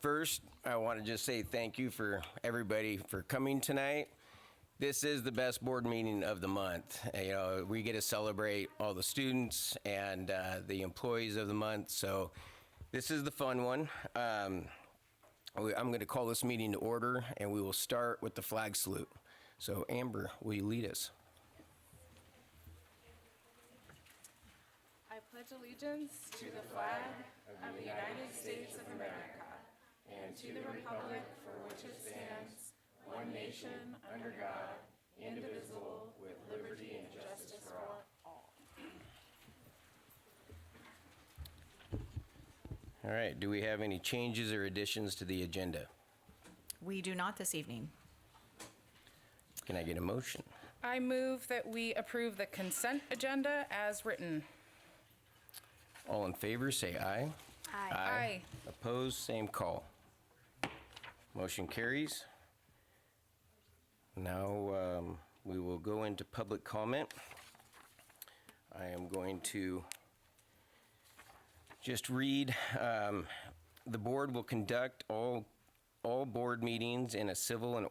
First, I want to just say thank you for everybody for coming tonight. This is the best board meeting of the month. We get to celebrate all the students and the employees of the month, so this is the fun one. I'm going to call this meeting to order, and we will start with the flag salute. So, Amber, will you lead us? I pledge allegiance to the flag of the United States of America and to the republic for which it stands, one nation, under God, indivisible, with liberty and justice for all. All right, do we have any changes or additions to the agenda? We do not this evening. Can I get a motion? I move that we approve the consent agenda as written. All in favor, say aye. Aye. Opposed, same call. Motion carries. Now we will go into public comment. I am going to just read, the board will conduct all board meetings in a civil and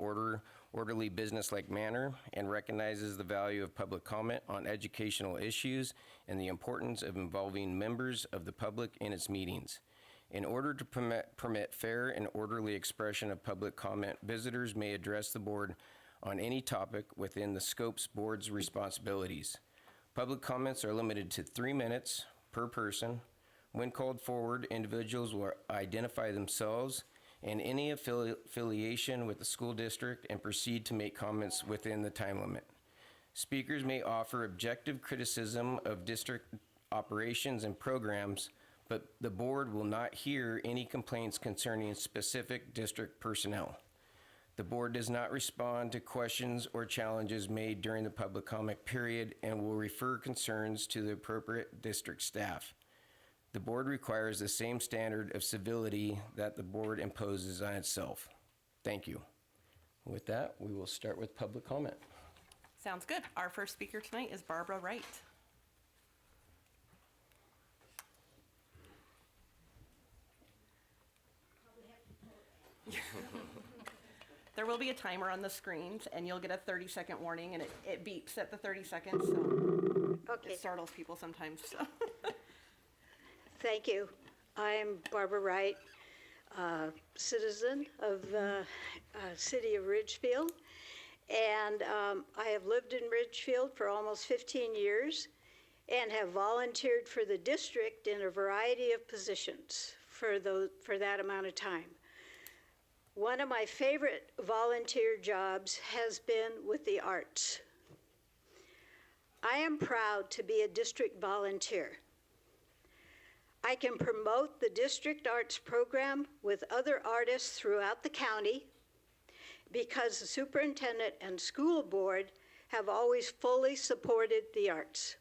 orderly business-like manner and recognizes the value of public comment on educational issues and the importance of involving members of the public in its meetings. In order to permit fair and orderly expression of public comment, visitors may address the board on any topic within the scope's board's responsibilities. Public comments are limited to 3 minutes per person. When called forward, individuals will identify themselves and any affiliation with the school district and proceed to make comments within the time limit. Speakers may offer objective criticism of district operations and programs, but the board will not hear any complaints concerning specific district personnel. The board does not respond to questions or challenges made during the public comment period and will refer concerns to the appropriate district staff. The board requires the same standard of civility that the board imposes on itself. Thank you. With that, we will start with public comment. Sounds good. Our first speaker tonight is Barbara Wright. There will be a timer on the screens, and you'll get a 30-second warning, and it beeps at the 30 seconds, so Okay, it startles people sometimes. So. thank you. I'm Barbara Wright, citizen of the city of Ridgefield, and I have lived in Ridgefield for almost 15 years and have volunteered for the district in a variety of positions for that amount of time. One of my favorite volunteer jobs has been with the arts. I am proud to be a district volunteer. I can promote the district arts program with other artists throughout the county because the superintendent and school board have always fully supported the arts.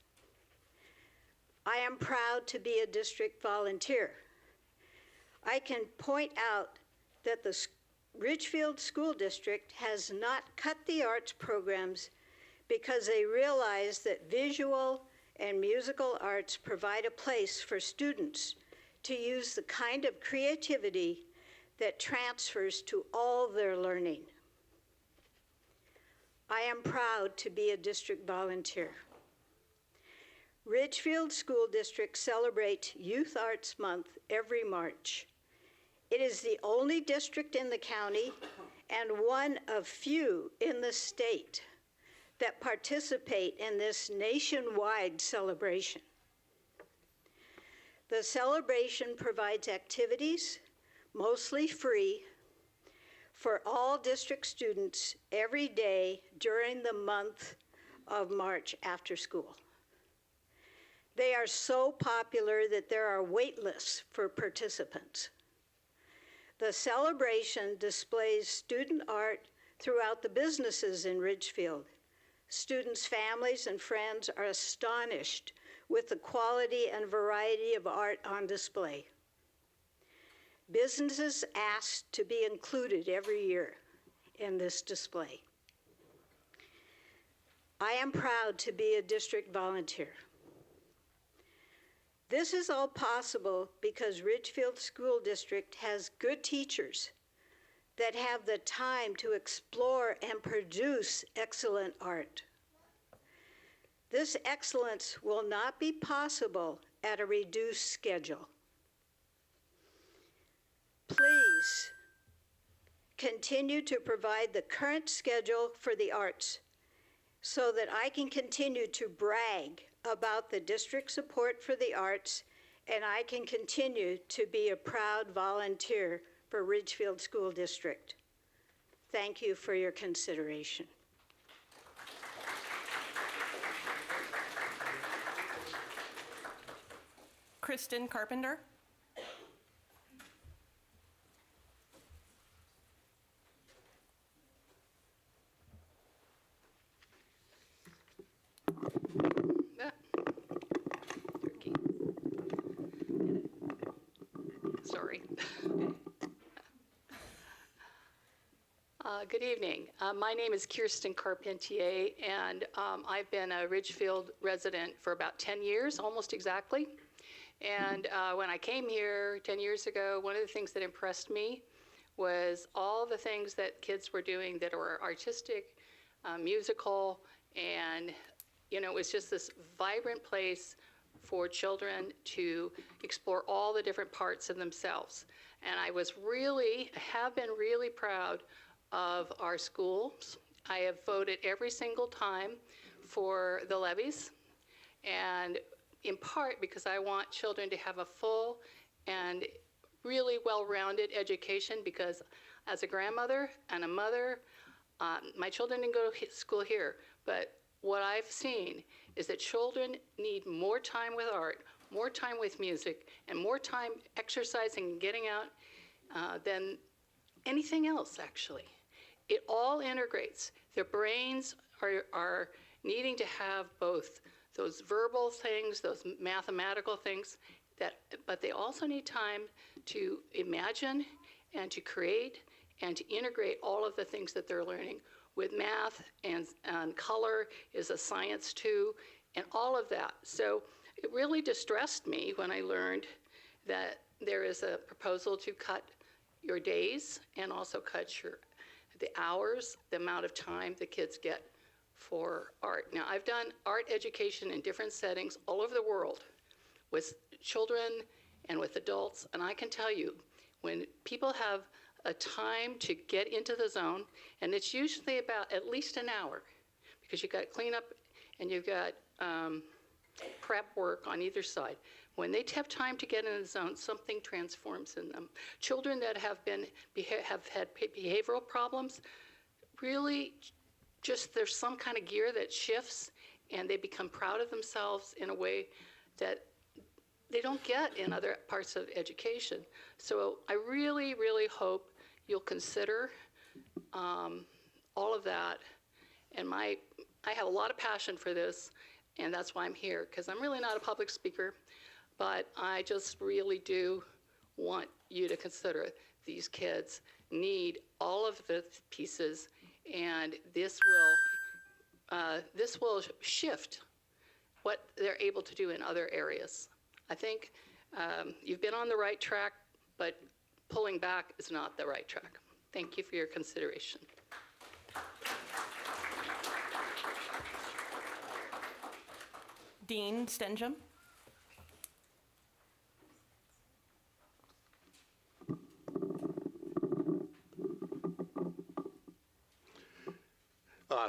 I am proud to be a district volunteer. I can point out that the Ridgefield School District has not cut the arts programs because they realize that visual and musical arts provide a place for students to use the kind of creativity that transfers to all their learning. I am proud to be a district volunteer. Ridgefield School District celebrates Youth Arts Month every March. It is the only district in the county and one of few in the state that participate in this nationwide celebration. The celebration provides activities, mostly free, for all district students every day during the month of March after school. They are so popular that there are wait lists for participants. The celebration displays student art throughout the businesses in Ridgefield. Students, families, and friends are astonished with the quality and variety of art on display. Businesses ask to be included every year in this display. I am proud to be a district volunteer. This is all possible because Ridgefield School District has good teachers that have the time to explore and produce excellent art. This excellence will not be possible at a reduced schedule. Please continue to provide the current schedule for the arts so that I can continue to brag about the district's support for the arts, and I can continue to be a proud volunteer for Ridgefield School District. Thank you for your consideration. Kristen Carpenter. Sorry. Good evening. My name is Kirsten Carpentier, and I've been a Ridgefield resident for about 10 years, almost exactly. And when I came here 10 years ago, one of the things that impressed me was all the things that kids were doing that were artistic, musical, and it was just this vibrant place for children to explore all the different parts of themselves. And I have been really proud of our schools. I have voted every single time for the levies, and in part because I want children to have a full and really well-rounded education, because as a grandmother and a mother, my children didn't go to school here, but what I've seen is that children need more time with art, more time with music, and more time exercising and getting out than anything else, actually. It all integrates. Their brains are needing to have both those verbal things, those mathematical things, but they also need time to imagine and to create and to integrate all of the things that they're learning. With math and color is a science too, and all of that. So it really distressed me when I learned that there is a proposal to cut your days and also cut the hours, the amount of time the kids get for art. Now, I've done art education in different settings all over the world with children and with adults, and I can tell you, when people have a time to get into the zone, and it's usually about at least an hour, because you've got cleanup and you've got prep work on either side. When they have time to get in the zone, something transforms in them. Children that have had behavioral problems, really just there's some kind of gear that shifts, and they become proud of themselves in a way that they don't get in other parts of education. So I really, really hope you'll consider all of that. And I have a lot of passion for this, and that's why I'm here, because I'm really not a public speaker, but I just really do want you to consider it. These kids need all of the pieces, and this will shift what they're able to do in other areas. I think you've been on the right track, but pulling back is not the right track. Thank you for your consideration. Dean Stenjum.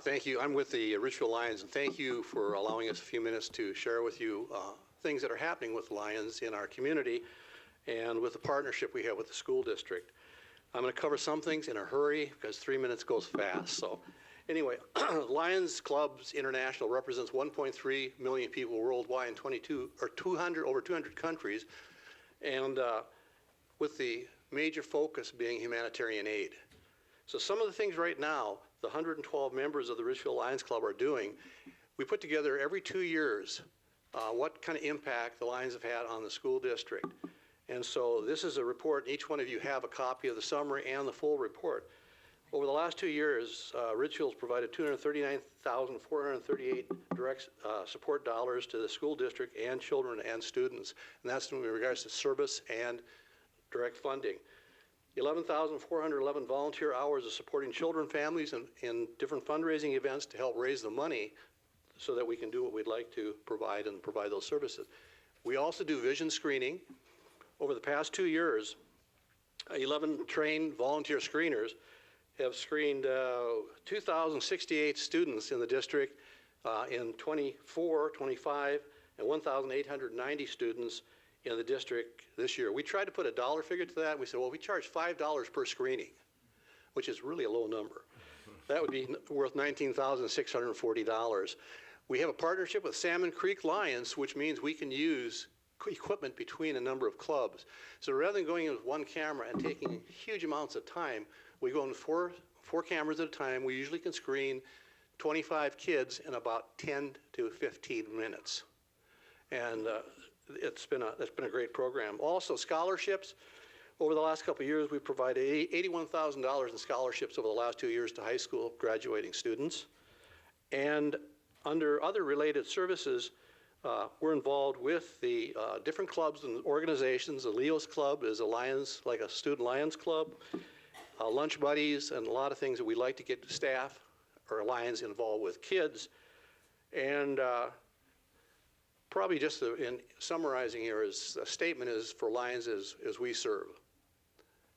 Thank you. I'm with the Ridgefield Lions, and thank you for allowing us a few minutes to share with you things that are happening with Lions in our community and with the partnership we have with the school district. I'm going to cover some things in a hurry because 3 minutes goes fast. So anyway, Lions Clubs International represents 1.3 million people worldwide in over 200 countries, and with the major focus being humanitarian aid. So some of the things right now the 112 members of the Ridgefield Lions Club are doing, we put together every 2 years what kind of impact the Lions have had on the school district. And so this is a report, and each one of you have a copy of the summary and the full report. Over the last 2 years, Ridgefield's provided $239,438 direct support dollars to the school district and children and students, and that's in regards to service and direct funding. 11,411 volunteer hours of supporting children, families, and in different fundraising events to help raise the money so that we can do what we'd like to provide and provide those services. We also do vision screening. Over the past 2 years, 11 trained volunteer screeners have screened 2,068 students in the district in 24, 25, and 1,890 students in the district this year. We tried to put a dollar figure to that. We said, well, we charge $5 per screening, which is really a low number. That would be worth $19,640. We have a partnership with Salmon Creek Lions, which means we can use equipment between a number of clubs. So rather than going in with one camera and taking huge amounts of time, we go in with four cameras at a time. We usually can screen 25 kids in about 10 to 15 minutes. And it's been a great program. Also, scholarships. Over the last couple of years, we've provided $81,000 in scholarships over the last 2 years to high school graduating students. And under other related services, we're involved with the different clubs and organizations. The Leo's Club is a Lions, like a student Lions Club, lunch buddies, and a lot of things that we like to get staff or Lions involved with kids. And probably just in summarizing here, is a statement is for Lions is we serve.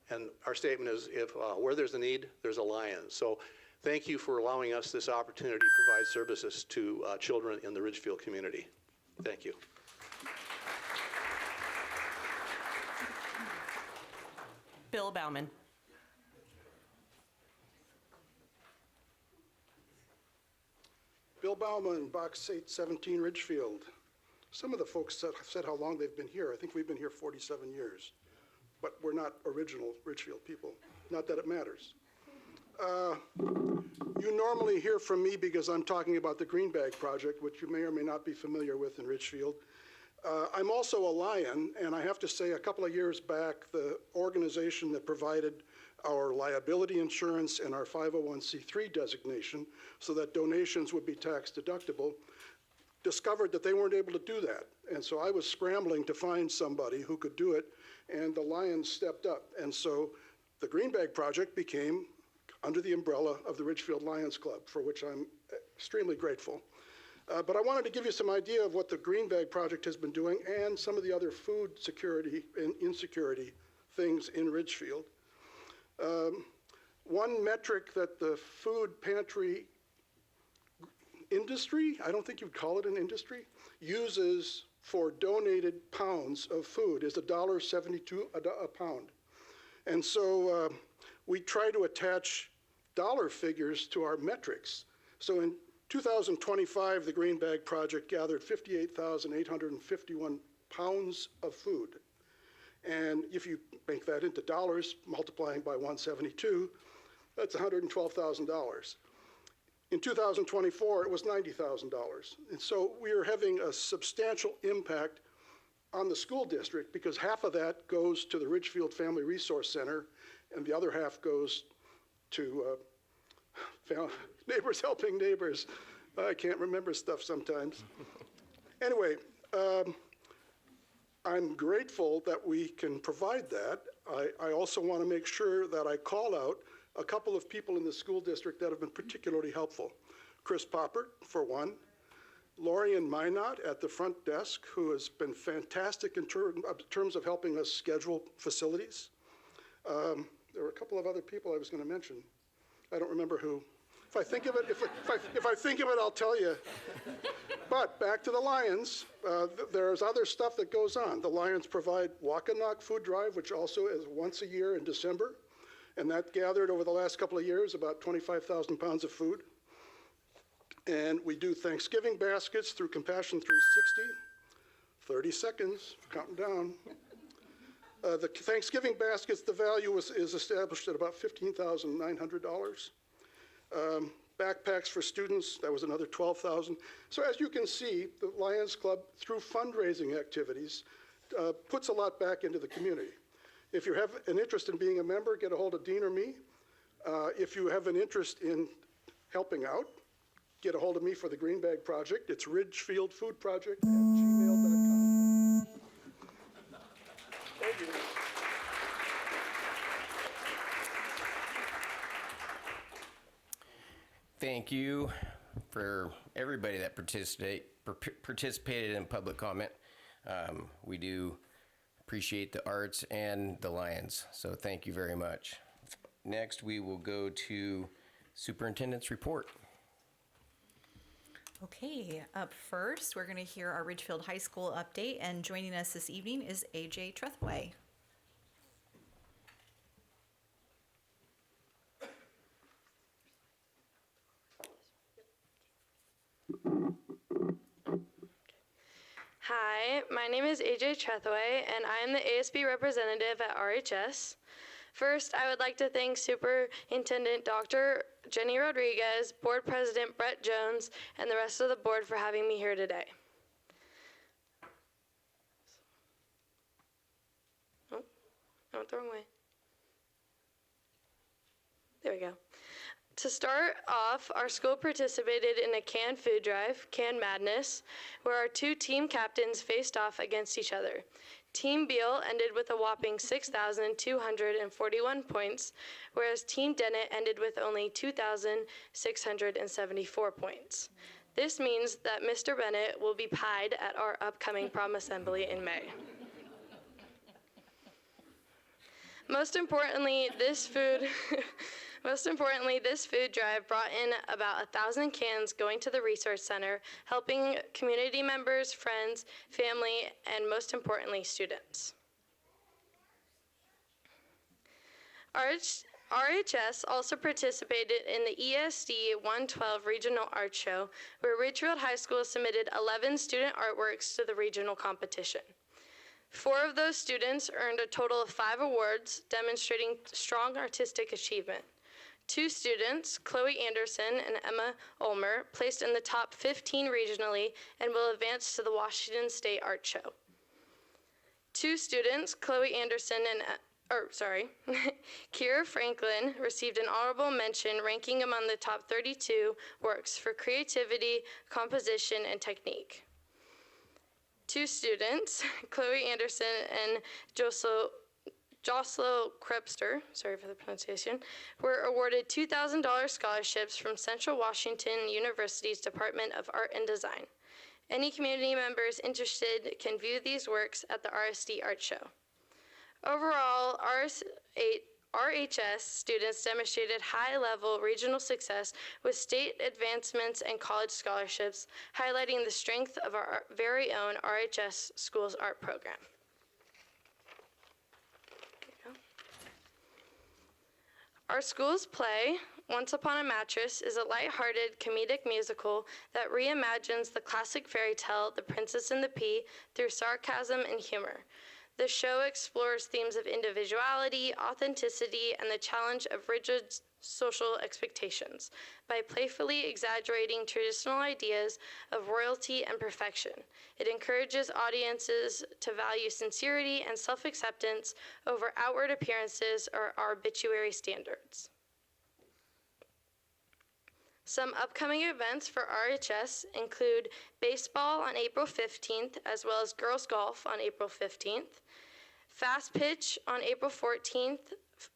And our statement is if where there's a need, there's a Lion. So thank you for allowing us this opportunity to provide services to children in the Ridgefield community. Thank you. Bill Bauman. Bill Bauman, Box 817, Ridgefield. Some of the folks said how long they've been here. I think we've been here 47 years, but we're not original Ridgefield people. Not that it matters. You normally hear from me because I'm talking about the Green Bag Project, which you may or may not be familiar with in Ridgefield. I'm also a Lion, and I have to say a couple of years back, the organization that provided our liability insurance and our 501c3 designation so that donations would be tax deductible, discovered that they weren't able to do that. And so I was scrambling to find somebody who could do it, and the Lions stepped up. And so the Green Bag Project became under the umbrella of the Ridgefield Lions Club, for which I'm extremely grateful. But I wanted to give you some idea of what the Green Bag Project has been doing and some of the other food security and insecurity things in Ridgefield. One metric that the food pantry industry, I don't think you'd call it an industry, uses for donated pounds of food is $1.72 a pound. And so we try to attach dollar figures to our metrics. So in 2025, the Green Bag Project gathered 58,851 pounds of food. And if you make that into dollars, multiplying by 172, that's $112,000. In 2024, it was $90,000. And so we are having a substantial impact on the school district because half of that goes to the Ridgefield Family Resource Center and the other half goes to neighbors helping neighbors. I can't remember stuff sometimes. Anyway, I'm grateful that we can provide that. I also want to make sure that I call out a couple of people in the school district that have been particularly helpful. Chris Poppert, for one. Lorian Minot at the front desk, who has been fantastic in terms of helping us schedule facilities. There were a couple of other people I was going to mention. I don't remember who. If I think of it, if I think of it, I'll tell you. But back to the Lions, there's other stuff that goes on. The Lions provide Walk and Knock Food Drive, which also is once a year in December. And that gathered over the last couple of years about 25,000 pounds of food. And we do Thanksgiving baskets through Compassion 360. 30 seconds, counting down. The Thanksgiving baskets, the value is established at about $15,900. Backpacks for students, that was another $12,000. So as you can see, the Lions Club, through fundraising activities, puts a lot back into the community. If you have an interest in being a member, get a hold of Dean or me. If you have an interest in helping out, get a hold of me for the Green Bag Project. It's ridgefieldfoodproject@gmail.com. Thank you. Thank you for everybody that participated in public comment. We do appreciate the arts and the Lions, so thank you very much. Next, we will go to Superintendent's report. Okay, up first, we're going to hear our Ridgefield High School update, and joining us this evening is AJ Trethway. Hi, my name is AJ Trethway, and I am the ASB representative at RHS. First, I would like to thank Superintendent Dr. Jenny Rodriguez, Board President Brett Jones, and the rest of the board for having me here today. Oh, I went the wrong way. There we go. To start off, our school participated in a canned food drive, Can Madness, where our two team captains faced off against each other. Team Beal ended with a whopping 6,241 points, whereas Team Dennett ended with only 2,674 points. This means that Mr. Bennett will be pied at our upcoming prom assembly in May. Most importantly, this food drive brought in about 1,000 cans going to the Resource Center, helping community members, friends, family, and most importantly, students. RHS also participated in the ESD 112 Regional Art Show, where Ridgefield High School submitted 11 student artworks to the regional competition. 4 of those students earned a total of 5 awards, demonstrating strong artistic achievement. 2 students, Chloe Anderson and Emma Ulmer, placed in the top 15 regionally and will advance to the Washington State Art Show. 2 students, Chloe Anderson and Kira Franklin, received an honorable mention, ranking among the top 32 works for creativity, composition, and technique. 2 students, Chloe Anderson and Joslo Krebster, sorry for the pronunciation, were awarded $2,000 scholarships from Central Washington University's Department of Art and Design. Any community members interested can view these works at the RSD Art Show. Overall, RHS students demonstrated high-level regional success with state advancements and college scholarships, highlighting the strength of our very own RHS Schools Art Program. Our school's play, Once Upon a Mattress, is a lighthearted comedic musical that reimagines the classic fairy tale, The Princess and the Pea, through sarcasm and humor. The show explores themes of individuality, authenticity, and the challenge of rigid social expectations by playfully exaggerating traditional ideas of royalty and perfection. It encourages audiences to value sincerity and self-acceptance over outward appearances or arbitrary standards. Some upcoming events for RHS include baseball on April 15th, as well as girls golf on April 15th, fast pitch on April 14th,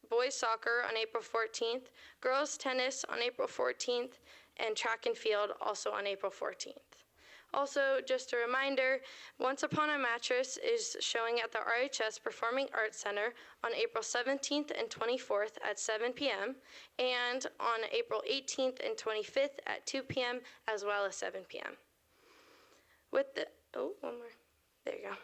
boys soccer on April 14th, girls tennis on April 14th, and track and field also on April 14th. Also, just a reminder, Once Upon a Mattress is showing at the RHS Performing Arts Center on April 17th and 24th at 7 p.m. and on April 18th and 25th at 2 p.m. as well as 7 p.m. One more. There you go.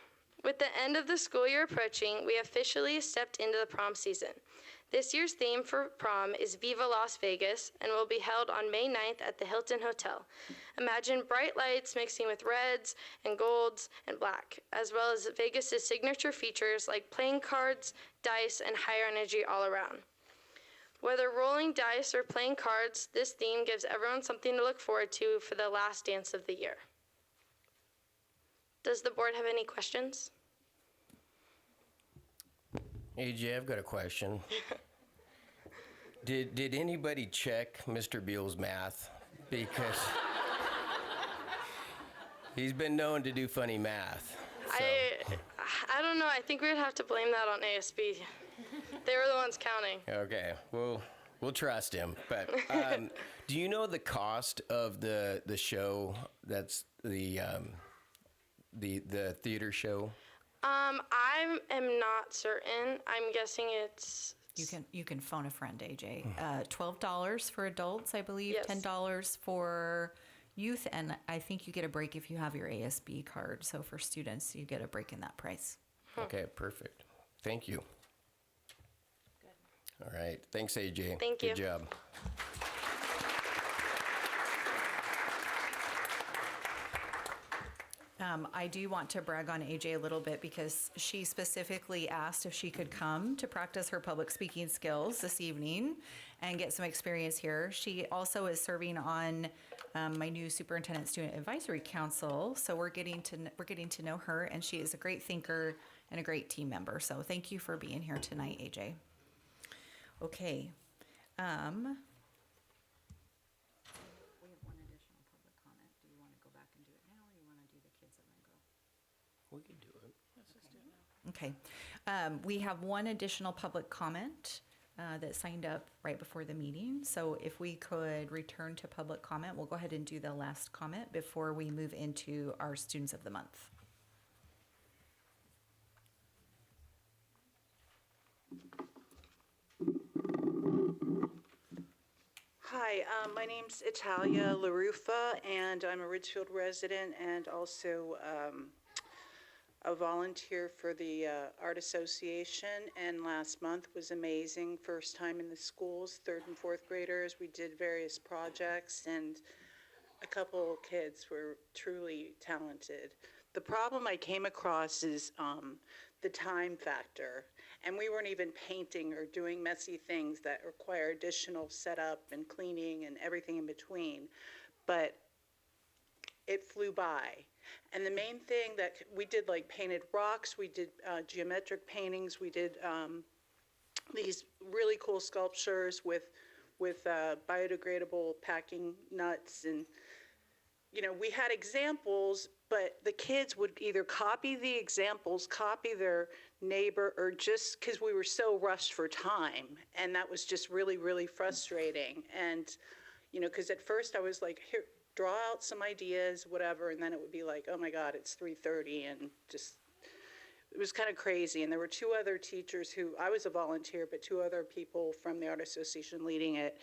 With the end of the school year approaching, we officially stepped into the prom season. This year's theme for prom is Viva Las Vegas and will be held on May 9th at the Hilton Hotel. Imagine bright lights mixing with reds and golds and black, as well as Vegas's signature features like playing cards, dice, and higher energy all around. Whether rolling dice or playing cards, this theme gives everyone something to look forward to for the last dance of the year. Does the board have any questions? AJ, I've got a question. Did anybody check Mr. Beal's math? Because he's been known to do funny math. So. I don't know. I think we'd have to blame that on ASB. They were the ones counting. Okay, we'll trust him. But do you know the cost of the show? That's the theater show. I am not certain. I'm guessing it's. You can phone a friend, AJ. $12 for adults, I believe. Yes. $10 for youth, and I think you get a break if you have your ASB card. So for students, you get a break in that price. Okay, perfect. Thank you. All right. Thanks, AJ. Thank you. Good job. I do want to brag on AJ a little bit because she specifically asked if she could come to practice her public speaking skills this evening and get some experience here. She also is serving on my new Superintendent Student Advisory Council, so we're getting to know her, and she is a great thinker and a great team member. So thank you for being here tonight, AJ. Okay. We have one additional public comment. Do you want to go back and do it now, or you want to do the kids and then go? We can do it. Let's just do it now. Okay. We have one additional public comment that signed up right before the meeting. So if we could return to public comment, we'll go ahead and do the last comment before we move into our Students of the Month. Hi, my name's Italia LaRufa, and I'm a Ridgefield resident and also a volunteer for the Art Association. And last month was amazing. First time in the schools, 3rd and 4th graders. We did various projects, and a couple kids were truly talented. The problem I came across is the time factor. And we weren't even painting or doing messy things that require additional setup and cleaning and everything in between. But it flew by. And the main thing that we did, like painted rocks, we did geometric paintings, we did these really cool sculptures with biodegradable packing nuts. And, you know, we had examples, but the kids would either copy the examples, copy their neighbor, or just because we were so rushed for time. And that was just really, really frustrating. And, you know, because at first I was like, here, draw out some ideas, whatever, and then it would be like, oh my God, it's 3:30, and just, it was kind of crazy. And there were 2 other teachers who, I was a volunteer, but 2 other people from the Art Association leading it.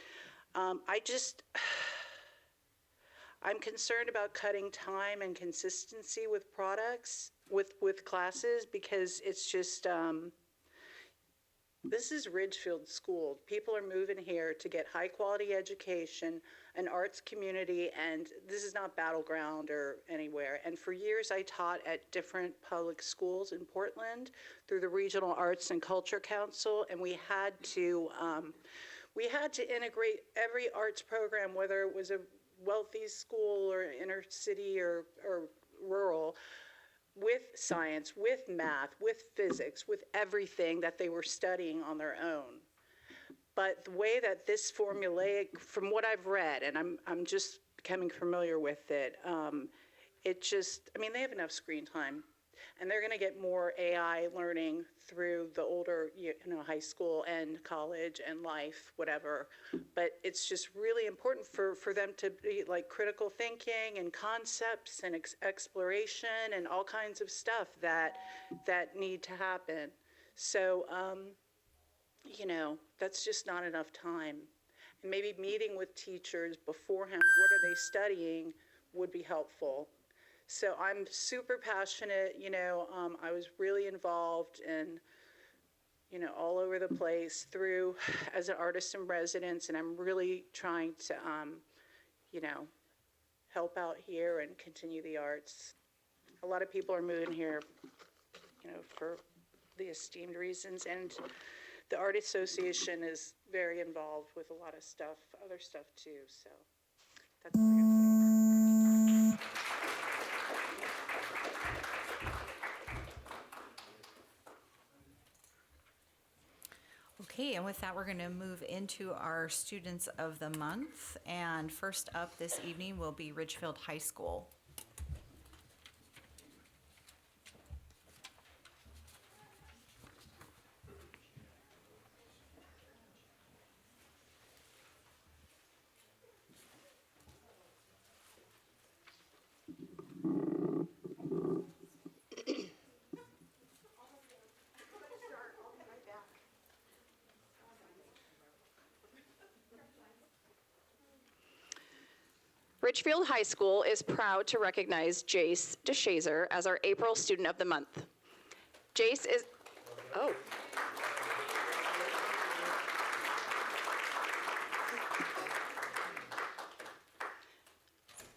I'm concerned about cutting time and consistency with products, with classes, because it's just, this is Ridgefield School. People are moving here to get high quality education, an arts community, and this is not Battleground or anywhere. And for years I taught at different public schools in Portland through the Regional Arts and Culture Council, and we had to integrate every arts program, whether it was a wealthy school or inner city or rural, with science, with math, with physics, with everything that they were studying on their own. But the way that this formulaic, from what I've read, and I'm just becoming familiar with it, it just, I mean, they have enough screen time, and they're going to get more AI learning through the older, high school and college and life, whatever. But it's just really important for them to be like critical thinking and concepts and exploration and all kinds of stuff that need to happen. So, that's just not enough time. And maybe meeting with teachers beforehand, what are they studying, would be helpful. So I'm super passionate, I was really involved and, all over the place through as an artist in residence, and I'm really trying to, help out here and continue the arts. A lot of people are moving here, for the esteemed reasons, and the Art Association is very involved with a lot of stuff, other stuff too, so that's all I gotta say. Okay, and with that, we're going to move into our Students of the Month. And first up this evening will be Ridgefield High School. Ridgefield High School is proud to recognize Jace DeShazer as our April Student of the Month. Jace is, oh.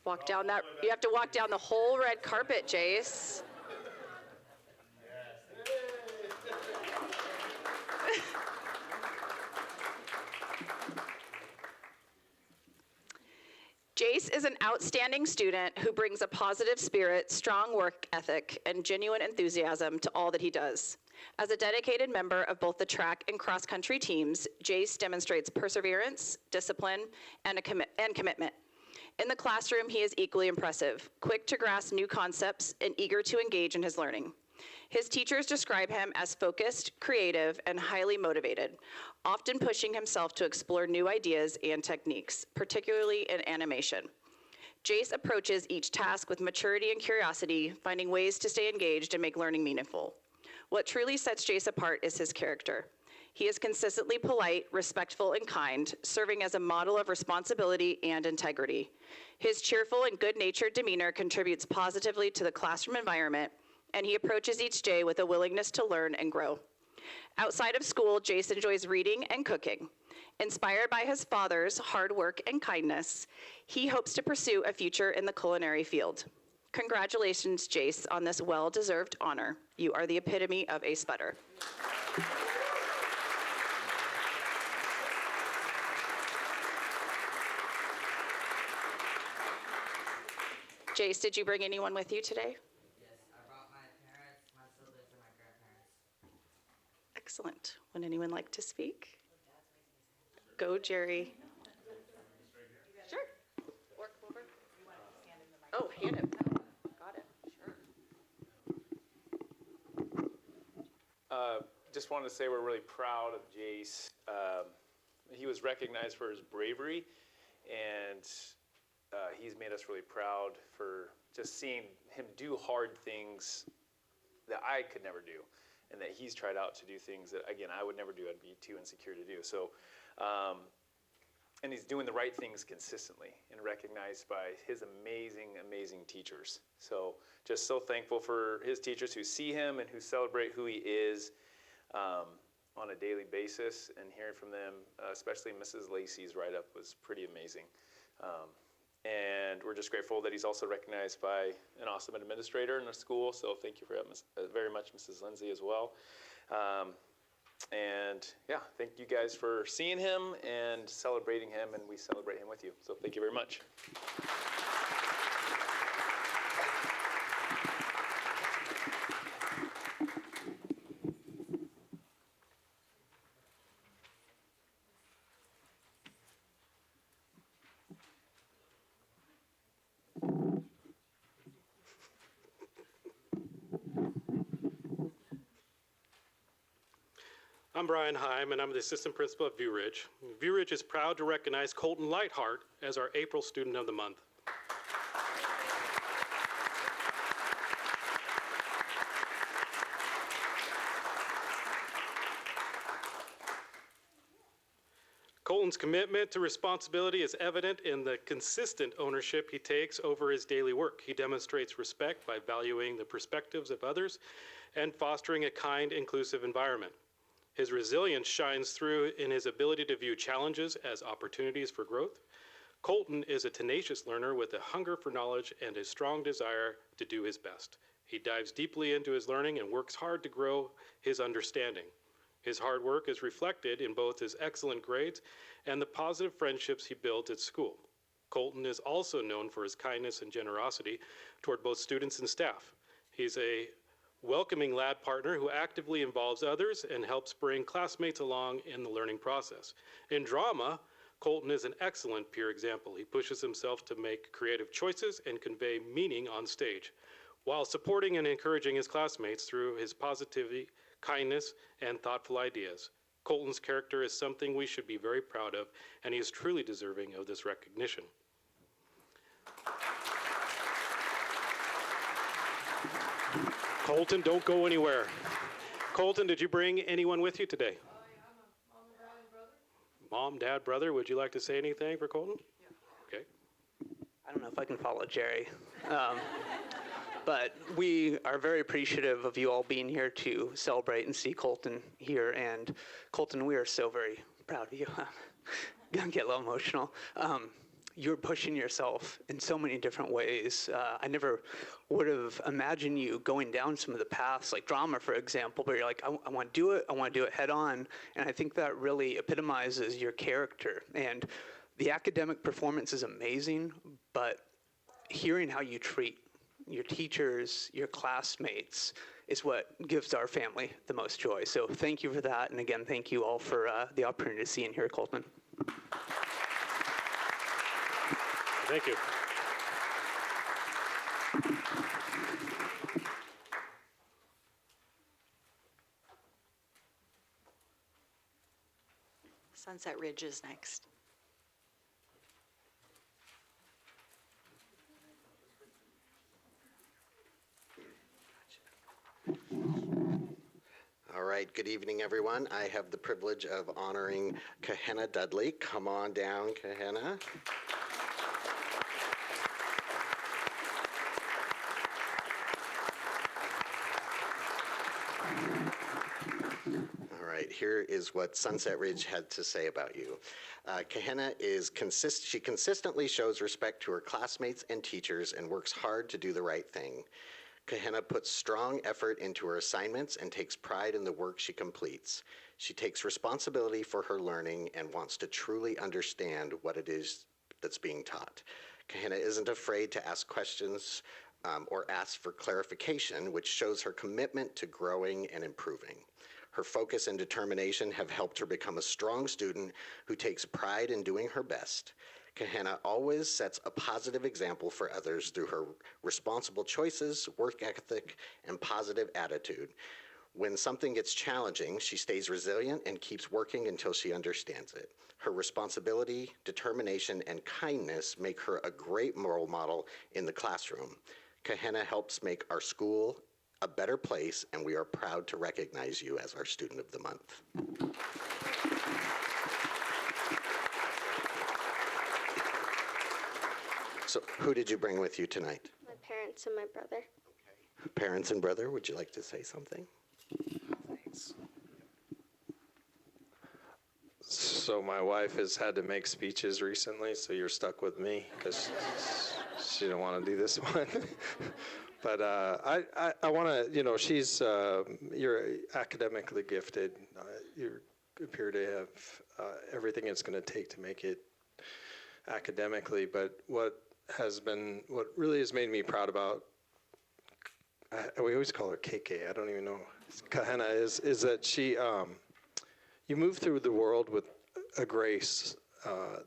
Walk down that, you have to walk down the whole red carpet, Jace. Jace is an outstanding student who brings a positive spirit, strong work ethic, and genuine enthusiasm to all that he does. As a dedicated member of both the track and cross-country teams, Jace demonstrates perseverance, discipline, and commitment. In the classroom, he is equally impressive, quick to grasp new concepts, and eager to engage in his learning. His teachers describe him as focused, creative, and highly motivated, often pushing himself to explore new ideas and techniques, particularly in animation. Jace approaches each task with maturity and curiosity, finding ways to stay engaged and make learning meaningful. What truly sets Jace apart is his character. He is consistently polite, respectful, and kind, serving as a model of responsibility and integrity. His cheerful and good-natured demeanor contributes positively to the classroom environment, and he approaches each day with a willingness to learn and grow. Outside of school, Jace enjoys reading and cooking. Inspired by his father's hard work and kindness, he hopes to pursue a future in the culinary field. Congratulations, Jace, on this well-deserved honor. You are the epitome of a spudder. Jace, did you bring anyone with you today? Excellent. Would anyone like to speak? Go, Jerry. Sure. Or come over. Oh, hand it. Got it. Sure. Just wanted to say we're really proud of Jace. He was recognized for his bravery, and he's made us really proud for just seeing him do hard things that I could never do. And that he's tried out to do things that, again, I would never do. I'd be too insecure to do. So, and he's doing the right things consistently and recognized by his amazing, amazing teachers. So just so thankful for his teachers who see him and who celebrate who he is on a daily basis, and hearing from them, especially Mrs. Lacey's write-up was pretty amazing. And we're just grateful that he's also recognized by an awesome administrator in the school. So thank you for that very much, Mrs. Lindsay, as well. And yeah, thank you guys for seeing him and celebrating him, and we celebrate him with you. So thank you very much. I'm Brian Heim, and I'm the Assistant Principal at View Ridge. View Ridge is proud to recognize Colton Lightheart as our April Student of the Month. Colton's commitment to responsibility is evident in the consistent ownership he takes over his daily work. He demonstrates respect by valuing the perspectives of others and fostering a kind, inclusive environment. His resilience shines through in his ability to view challenges as opportunities for growth. Colton is a tenacious learner with a hunger for knowledge and a strong desire to do his best. He dives deeply into his learning and works hard to grow his understanding. His hard work is reflected in both his excellent grades and the positive friendships he builds at school. Colton is also known for his kindness and generosity toward both students and staff. He's a welcoming lab partner who actively involves others and helps bring classmates along in the learning process. In drama, Colton is an excellent peer example. He pushes himself to make creative choices and convey meaning on stage, while supporting and encouraging his classmates through his positivity, kindness, and thoughtful ideas. Colton's character is something we should be very proud of, and he is truly deserving of this recognition. Colton, don't go anywhere. Colton, did you bring anyone with you today? Mom, dad, brother, would you like to say anything for Colton? Yeah. Okay. I don't know if I can follow Jerry. But we are very appreciative of you all being here to celebrate and see Colton here. And Colton, we are so very proud of you. I'm gonna get a little emotional. You're pushing yourself in so many different ways. I never would have imagined you going down some of the paths, like drama, for example, where you're like, I want to do it, I want to do it head on. And I think that really epitomizes your character. And the academic performance is amazing, but hearing how you treat your teachers, your classmates, is what gives our family the most joy. So thank you for that. And again, thank you all for the opportunity to see and hear Colton. Thank you. Sunset Ridge is next. All right, good evening, everyone. I have the privilege of honoring Kahenna Dudley. Come on down, Kahenna. All right, here is what Sunset Ridge had to say about you. Kahenna is she consistently shows respect to her classmates and teachers and works hard to do the right thing. Kahenna puts strong effort into her assignments and takes pride in the work she completes. She takes responsibility for her learning and wants to truly understand what it is that's being taught. Kahenna isn't afraid to ask questions or ask for clarification, which shows her commitment to growing and improving. Her focus and determination have helped her become a strong student who takes pride in doing her best. Kahenna always sets a positive example for others through her responsible choices, work ethic, and positive attitude. When something gets challenging, she stays resilient and keeps working until she understands it. Her responsibility, determination, and kindness make her a great role model in the classroom. Kahenna helps make our school a better place, and we are proud to recognize you as our Student of the Month. So who did you bring with you tonight? My parents and my brother. Okay. Parents and brother, would you like to say something? Thanks. So my wife has had to make speeches recently, so you're stuck with me because she didn't want to do this one. But I want to, she's, you're academically gifted. You appear to have everything it's going to take to make it academically, but what really has made me proud about, we always call her KK, I don't even know, Kahenna, is that she, you move through the world with a grace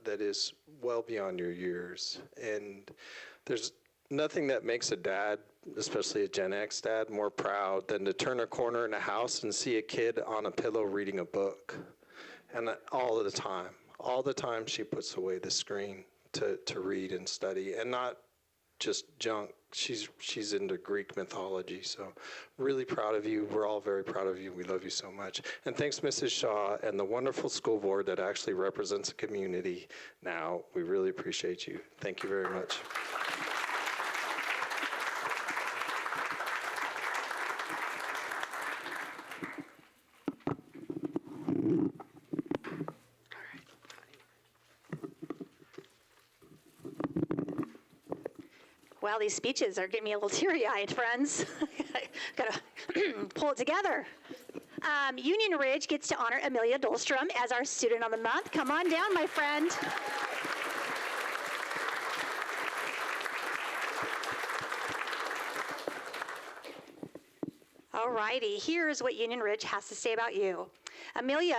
that is well beyond your years. And there's nothing that makes a dad, especially a Gen X dad, more proud than to turn a corner in a house and see a kid on a pillow reading a book. And all the time she puts away the screen to read and study, and not just junk. She's into Greek mythology, so really proud of you. We're all very proud of you. We love you so much. And thanks, Mrs. Shaw, and the wonderful school board that actually represents the community now. We really appreciate you. Thank you very much. Well, these speeches are getting me a little teary-eyed, friends. Gotta pull it together. Union Ridge gets to honor Amelia Dahlstrom as our Student of the Month. Come on down, my friend. All righty, here's what Union Ridge has to say about you. Amelia,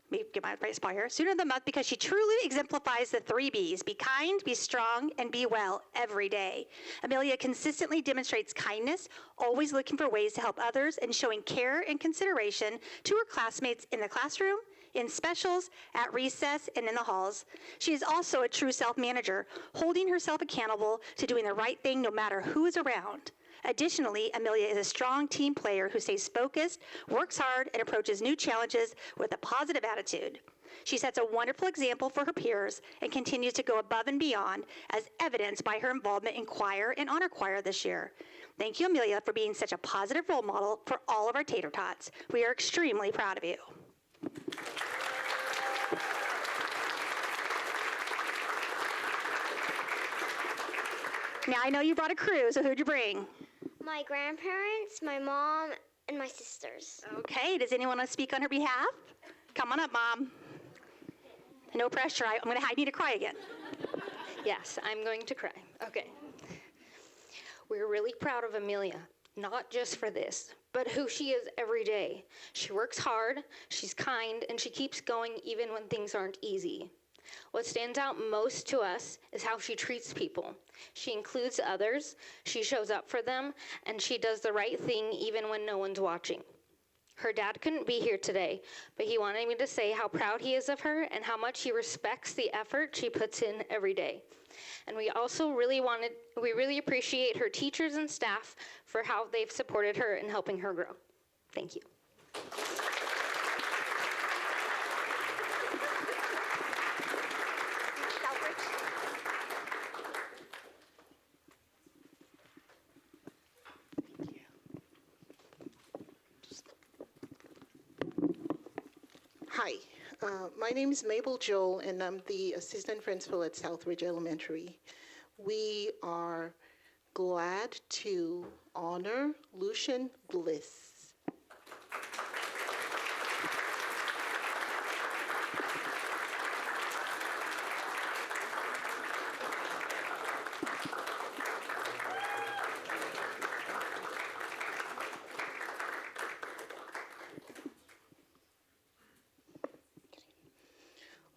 let me get my right spot here, Student of the Month because she truly exemplifies the 3 Bs, be kind, be strong, and be well every day. Amelia consistently demonstrates kindness, always looking for ways to help others and showing care and consideration to her classmates in the classroom, in specials, at recess, and in the halls. She is also a true self-manager, holding herself accountable to doing the right thing no matter who is around. Additionally, Amelia is a strong team player who stays focused, works hard, and approaches new challenges with a positive attitude. She sets a wonderful example for her peers and continues to go above and beyond, as evidenced by her involvement in choir and honor choir this year. Thank you, Amelia, for being such a positive role model for all of our tater tots. We are extremely proud of you. Now, I know you brought a crew, so who'd you bring? My grandparents, my mom, and my sisters. Okay, does anyone want to speak on her behalf? Come on up, Mom. No pressure, I need to cry again. Yes, I'm going to cry. Okay. We're really proud of Amelia, not just for this, but who she is every day. She works hard, she's kind, and she keeps going even when things aren't easy. What stands out most to us is how she treats people. She includes others, she shows up for them, and she does the right thing even when no one's watching. Her dad couldn't be here today, but he wanted me to say how proud he is of her and how much he respects the effort she puts in every day. And we also really appreciate her teachers and staff for how they've supported her in helping her grow. Thank you. Hi, my name is Mabel Joel, and I'm the assistant principal at Southridge Elementary. We are glad to honor Lucian Bliss.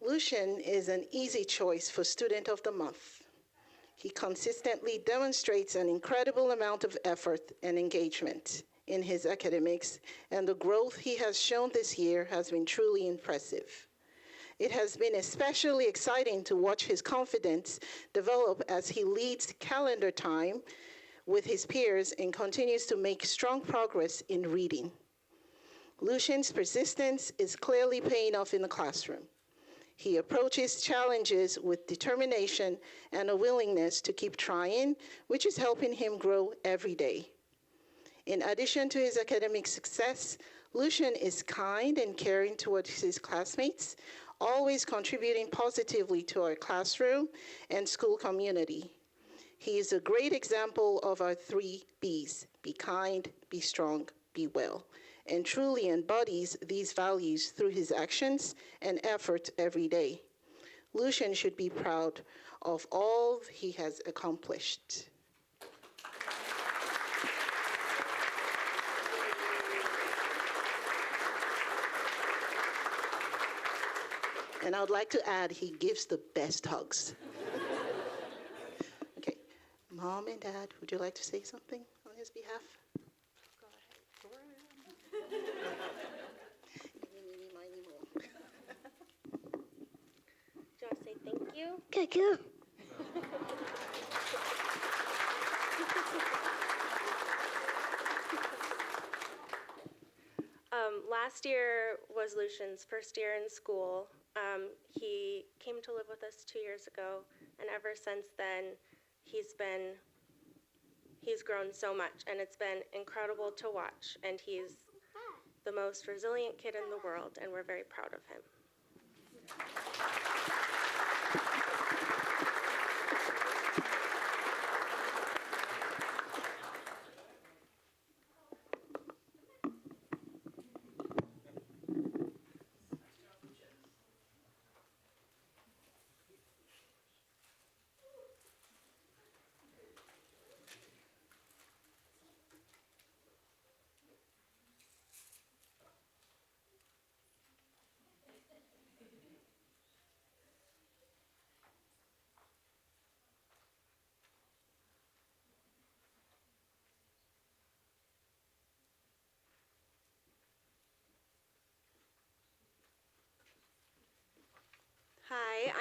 Lucian is an easy choice for Student of the Month. He consistently demonstrates an incredible amount of effort and engagement in his academics, and the growth he has shown this year has been truly impressive. It has been especially exciting to watch his confidence develop as he leads calendar time with his peers and continues to make strong progress in reading. Lucian's persistence is clearly paying off in the classroom. He approaches challenges with determination and a willingness to keep trying, which is helping him grow every day. In addition to his academic success, Lucian is kind and caring towards his classmates, always contributing positively to our classroom and school community. He is a great example of our 3 Bs: be kind, be strong, be well, and truly embodies these values through his actions and effort every day. Lucian should be proud of all he has accomplished. And I would like to add, he gives the best hugs. Okay, Mom and Dad, would you like to say something on his behalf? Do you want to say thank you? Thank you. Last year was Lucian's first year in school. He came to live with us 2 years ago, and ever since then, he's grown so much, and it's been incredible to watch. And he's the most resilient kid in the world, and we're very proud of him.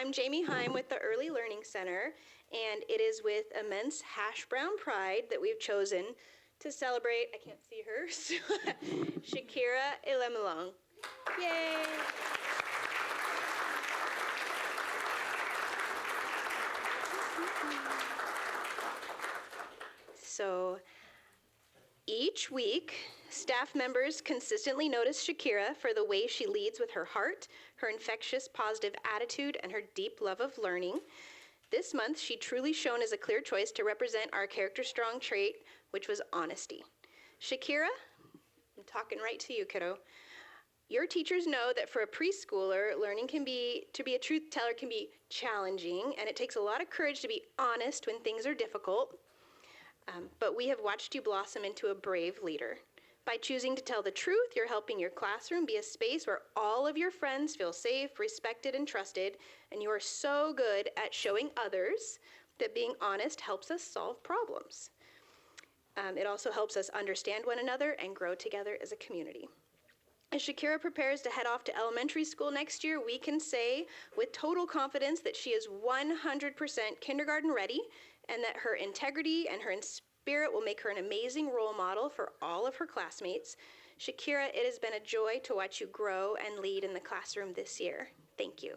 I'm Jamie Heim with the Early Learning Center, and it is with immense hash brown pride that we've chosen to celebrate, I can't see her, Shakira Ilemalong. Yay! So, each week, staff members consistently notice Shakira for the way she leads with her heart, her infectious positive attitude, and her deep love of learning. This month, she truly shone as a clear choice to represent our character-strong trait, which was honesty. Shakira, I'm talking right to you, kiddo. Your teachers know that for a preschooler, learning to be a truth teller can be challenging, and it takes a lot of courage to be honest when things are difficult. But we have watched you blossom into a brave leader. By choosing to tell the truth, you're helping your classroom be a space where all of your friends feel safe, respected, and trusted, and you are so good at showing others that being honest helps us solve problems. It also helps us understand one another and grow together as a community. As Shakira prepares to head off to elementary school next year, we can say with total confidence that she is 100% kindergarten ready, and that her integrity and her spirit will make her an amazing role model for all of her classmates. Shakira, it has been a joy to watch you grow and lead in the classroom this year. Thank you.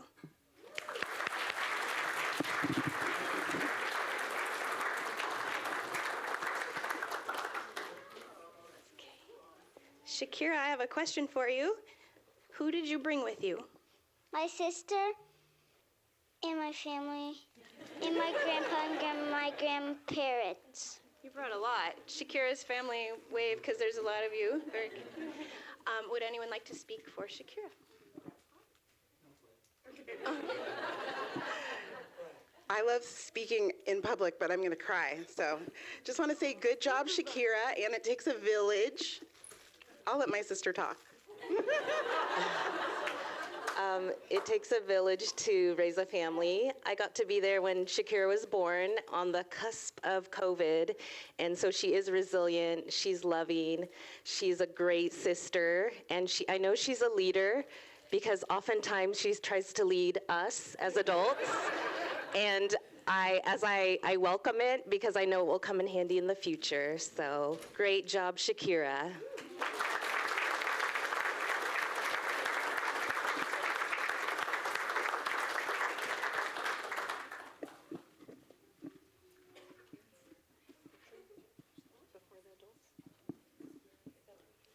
Shakira, I have a question for you. Who did you bring with you? My sister and my family and my grandpa and my grandparents. You brought a lot. Shakira's family wave because there's a lot of you. Would anyone like to speak for Shakira? I love speaking in public, but I'm going to cry. So just want to say good job, Shakira, and it takes a village. I'll let my sister talk. It takes a village to raise a family. I got to be there when Shakira was born on the cusp of COVID, and so she is resilient, she's loving, she's a great sister, and I know she's a leader because oftentimes she tries to lead us as adults, and I welcome it because I know it will come in handy in the future. So great job, Shakira.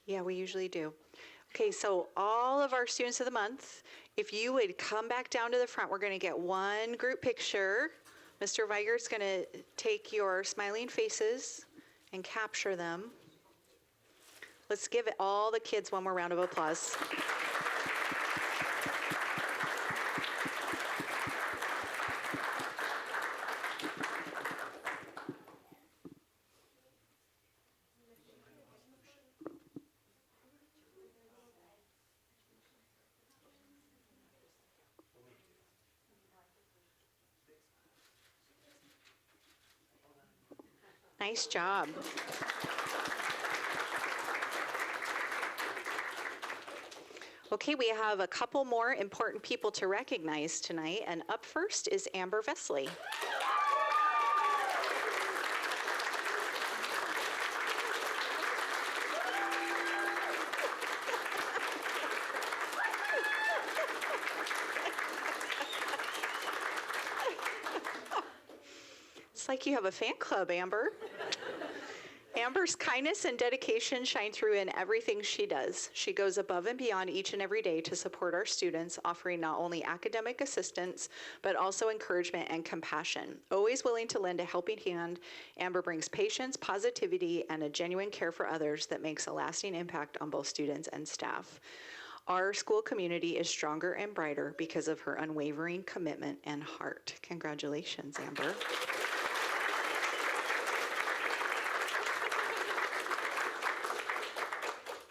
Yeah, we usually do. Okay, so all of our students of the month, if you would come back down to the front, we're going to get one group picture. Mr. Weigert's going to take your smiling faces and capture them. Let's give all the kids one more round of applause. Nice job. Okay, we have a couple more important people to recognize tonight, and up first is Amber Vesley. It's like you have a fan club, Amber. Amber's kindness and dedication shine through in everything she does. She goes above and beyond each and every day to support our students, offering not only academic assistance, but also encouragement and compassion. Always willing to lend a helping hand, Amber brings patience, positivity, and a genuine care for others that makes a lasting impact on both students and staff. Our school community is stronger and brighter because of her unwavering commitment and heart. Congratulations, Amber.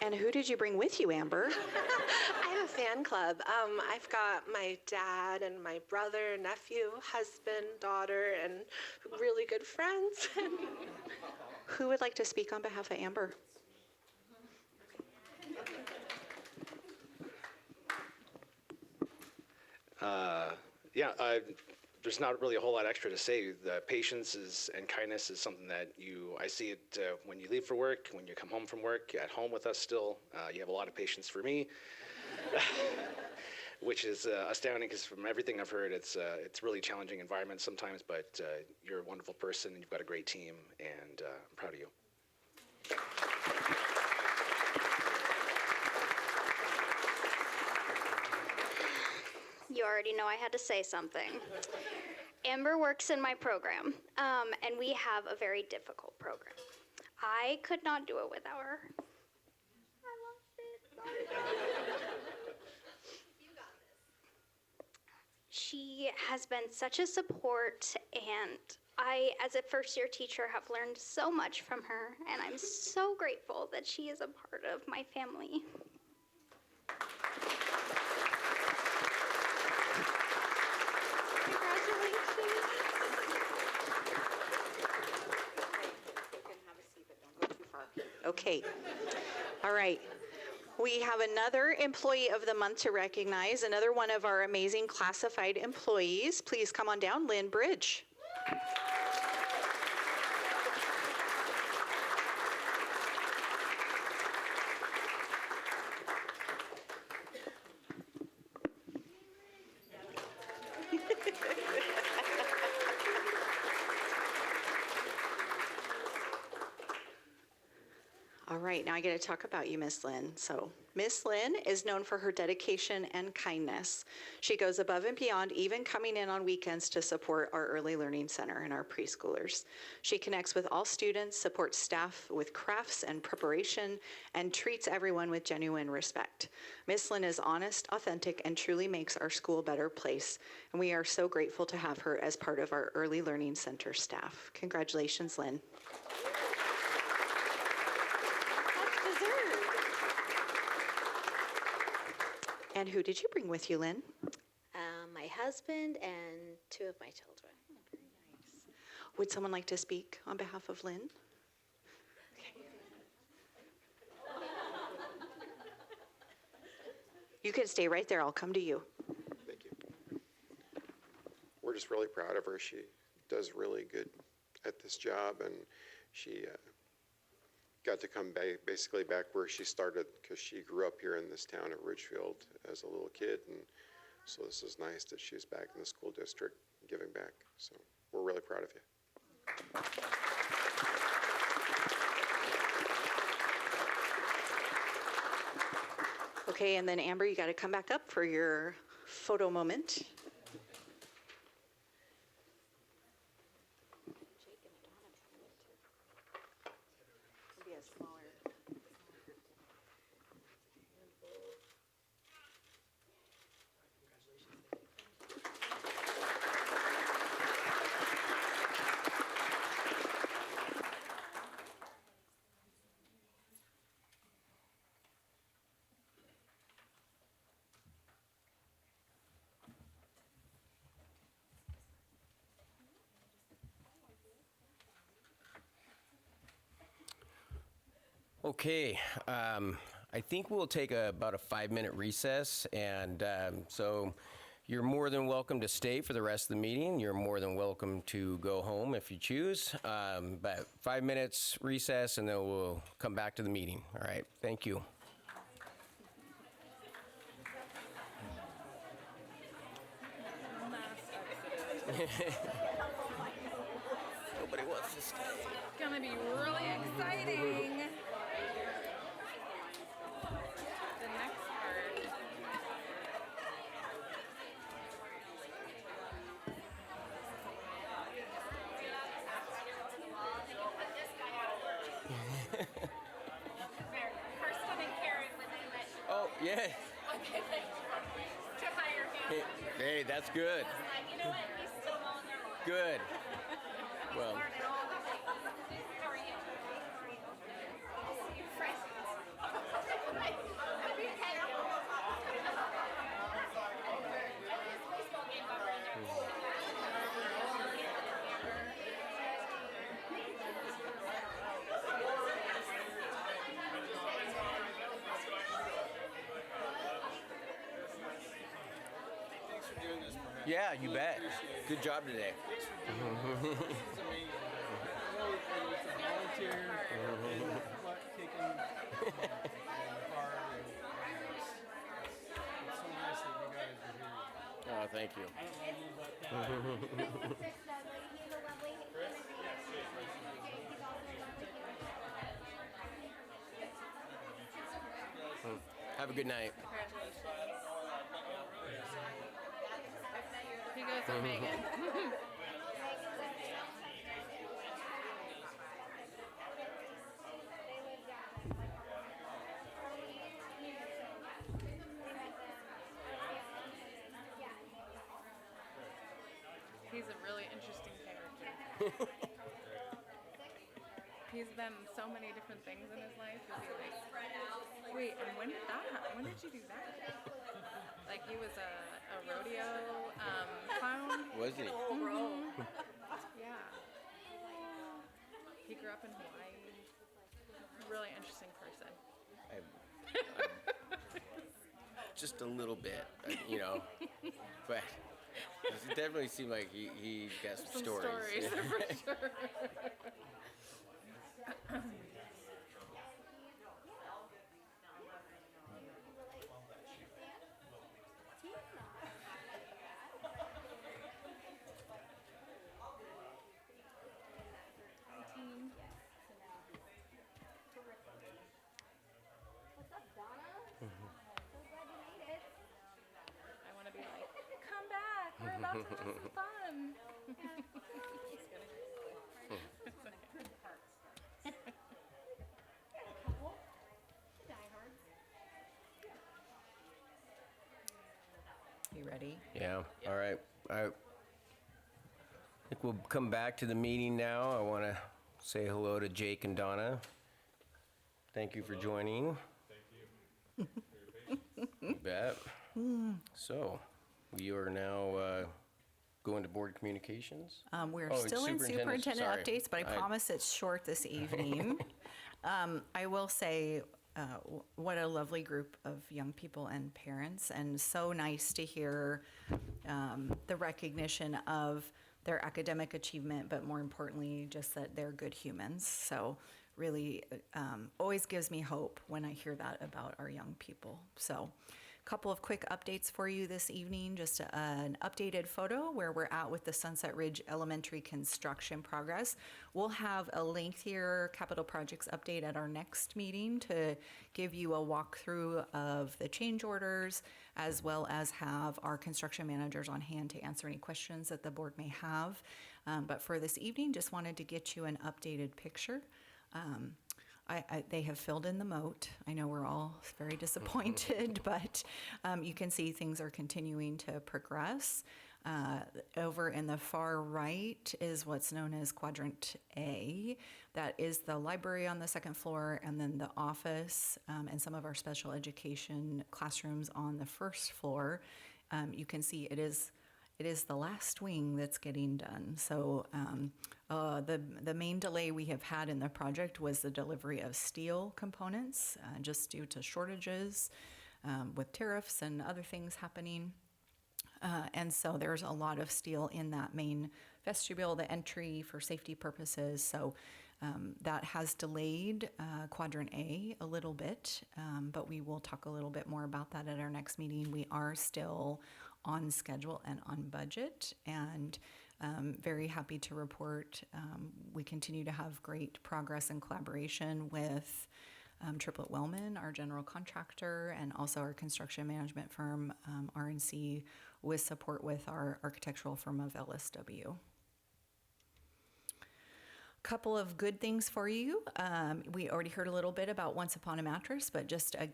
And who did you bring with you, Amber? I have a fan club. I've got my dad and my brother, nephew, husband, daughter, and really good friends. Who would like to speak on behalf of Amber? Yeah, there's not really a whole lot extra to say. The patience and kindness is something that I see it when you leave for work, when you come home from work, at home with us still. You have a lot of patience for me, which is astounding because from everything I've heard, it's really challenging environment sometimes, but you're a wonderful person and you've got a great team, and I'm proud of you. You already know I had to say something. Amber works in my program, and we have a very difficult program. I could not do it without her. I lost it. Sorry. She has been such a support, and I, as a first-year teacher, have learned so much from her, and I'm so grateful that she is a part of my family. Okay. All right. We have another Employee of the Month to recognize, another one of our amazing classified employees. Please come on down, Lynn Bridge. All right, now I get to talk about you, Miss Lynn. So, Miss Lynn is known for her dedication and kindness. She goes above and beyond, even coming in on weekends to support our Early Learning Center and our preschoolers. She connects with all students, supports staff with crafts and preparation, and treats everyone with genuine respect. Miss Lynn is honest, authentic, and truly makes our school a better place. And we are so grateful to have her as part of our Early Learning Center staff. Congratulations, Lynn. And who did you bring with you, Lynn? My husband and 2 of my children. Very nice. Would someone like to speak on behalf of Lynn? Okay. You can stay right there. I'll come to you. Thank you. We're just really proud of her. She does really good at this job, and she got to come basically back where she started because she grew up here in this town of Ridgefield as a little kid, and so this is nice that she's back in the school district giving back. So we're really proud of you. Okay, and then Amber, you got to come back up for your photo moment. Okay, I think we'll take about a 5-minute recess, and so you're more than welcome to stay for the rest of the meeting. You're more than welcome to go home if you choose, but 5 minutes recess, and then we'll come back to the meeting. All right, thank you. Nobody wants to stay. It's gonna be really exciting. The next part. Kirsten and Karen when they met. Oh, yeah. Okay, to hire him. Hey, that's good. You know what? He's still on their line. Good. Well, How are you? Fresh. thanks for doing this for Yeah, you bet. Good job today. Oh, thank you. Have a good night. He goes with Megan. He's a really interesting character. He's done so many different things in his life. You'll be like, wait, and when did that happen? When did you do that? Like he was a rodeo clown. Was he? Mhm. Yeah. He grew up in Hawaii. Really interesting person. Just a little bit, but it definitely seemed like he got some stories. For sure. I want to be like, come back, we're about to have some fun. You ready? Yeah. All right. I think we'll come back to the meeting now. I want to say hello to Jake and Donna. Thank you for joining. Thank you. You bet. So, we are now going to board communications. We're Oh, still in superintendent sorry. updates, but I promise it's short this evening. I will say, what a lovely group of young people and parents, and so nice to hear the recognition of their academic achievement, but more importantly, just that they're good humans. So really always gives me hope when I hear that about our young people. So a couple of quick updates for you this evening. Just an updated photo where we're at with the Sunset Ridge Elementary construction progress. We'll have a lengthier capital projects update at our next meeting to give you a walkthrough of the change orders, as well as have our construction managers on hand to answer any questions that the board may have. But for this evening, just wanted to get you an updated picture. They have filled in the moat. I know we're all very disappointed, but you can see things are continuing to progress. Over in the far right is what's known as Quadrant A. That is the library on the second floor, and then the office and some of our special education classrooms on the first floor. You can see it is the last wing that's getting done. So the main delay we have had in the project was the delivery of steel components, just due to shortages with tariffs and other things happening. And so there's a lot of steel in that main vestibule, the entry for safety purposes. So that has delayed Quadrant A a little bit, but we will talk a little bit more about that at our next meeting. We are still on schedule and on budget, and very happy to report we continue to have great progress and collaboration with Triplet Wellman, our general contractor, and also our construction management firm, RNC, with support with our architectural firm of LSW. Couple of good things for you. We already heard a little bit about Once Upon a Mattress, but just a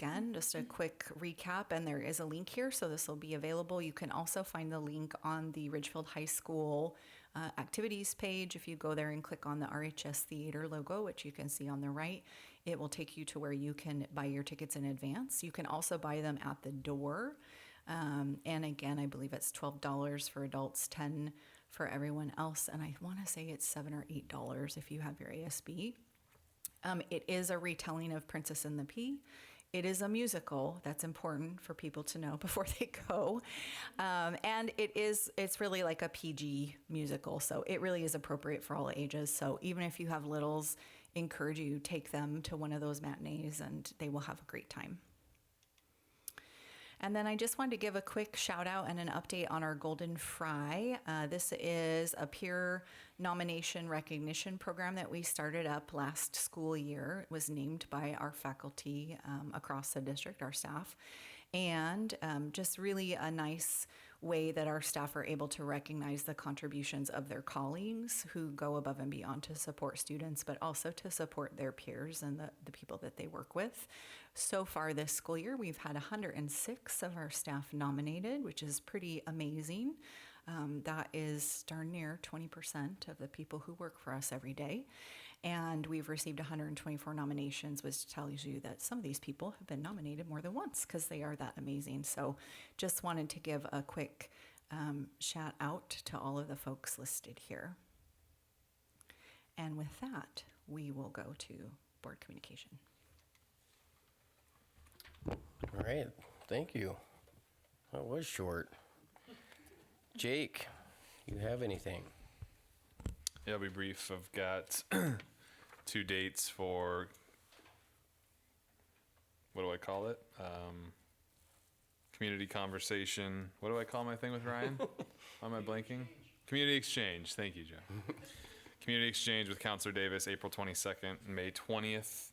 quick recap, and there is a link here, so this will be available. You can also find the link on the Ridgefield High School activities page. If you go there and click on the RHS Theater logo, which you can see on the right, it will take you to where you can buy your tickets in advance. You can also buy them at the door. And again, I believe it's $12 for adults, $10 for everyone else, and I want to say it's $7 or $8 if you have your ASB. It is a retelling of Princess and the Pea. It is a musical. That's important for people to know before they go. And it's really like a PG musical, so it really is appropriate for all ages. So even if you have littles, encourage you take them to one of those matinees and they will have a great time. And then I just wanted to give a quick shout out and an update on our Golden Fry. This is a peer nomination recognition program that we started up last school year. It was named by our faculty across the district, our staff, and just really a nice way that our staff are able to recognize the contributions of their colleagues who go above and beyond to support students, but also to support their peers and the people that they work with. So far this school year, we've had 106 of our staff nominated, which is pretty amazing. That is darn near 20% of the people who work for us every day. And we've received 124 nominations, which tells you that some of these people have been nominated more than once because they are that amazing. So just wanted to give a quick shout out to all of the folks listed here. And with that, we will go to board communication. All right, thank you. That was short. Jake, you have anything? Yeah, I'll be brief. I've got 2 dates for, what do I call it? Community conversation. What do I call my thing with Ryan? Why am I blanking? Community exchange. Thank you, Joe. Community exchange with Counselor Davis, April 22nd and May 20th.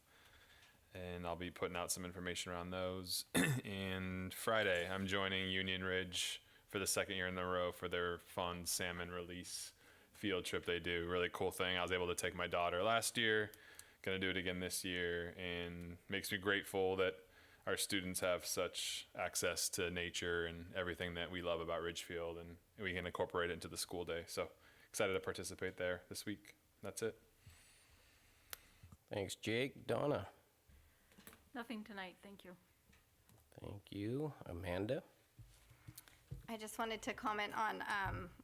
And I'll be putting out some information around those. And Friday, I'm joining Union Ridge for the 2nd year in a row for their fun salmon release field trip they do. Really cool thing. I was able to take my daughter last year, gonna do it again this year, and makes me grateful that our students have such access to nature and everything that we love about Ridgefield, and we can incorporate it into the school day. So excited to participate there this week. That's it. Thanks, Jake. Donna? Nothing tonight, thank you. Thank you. Amanda? I just wanted to comment on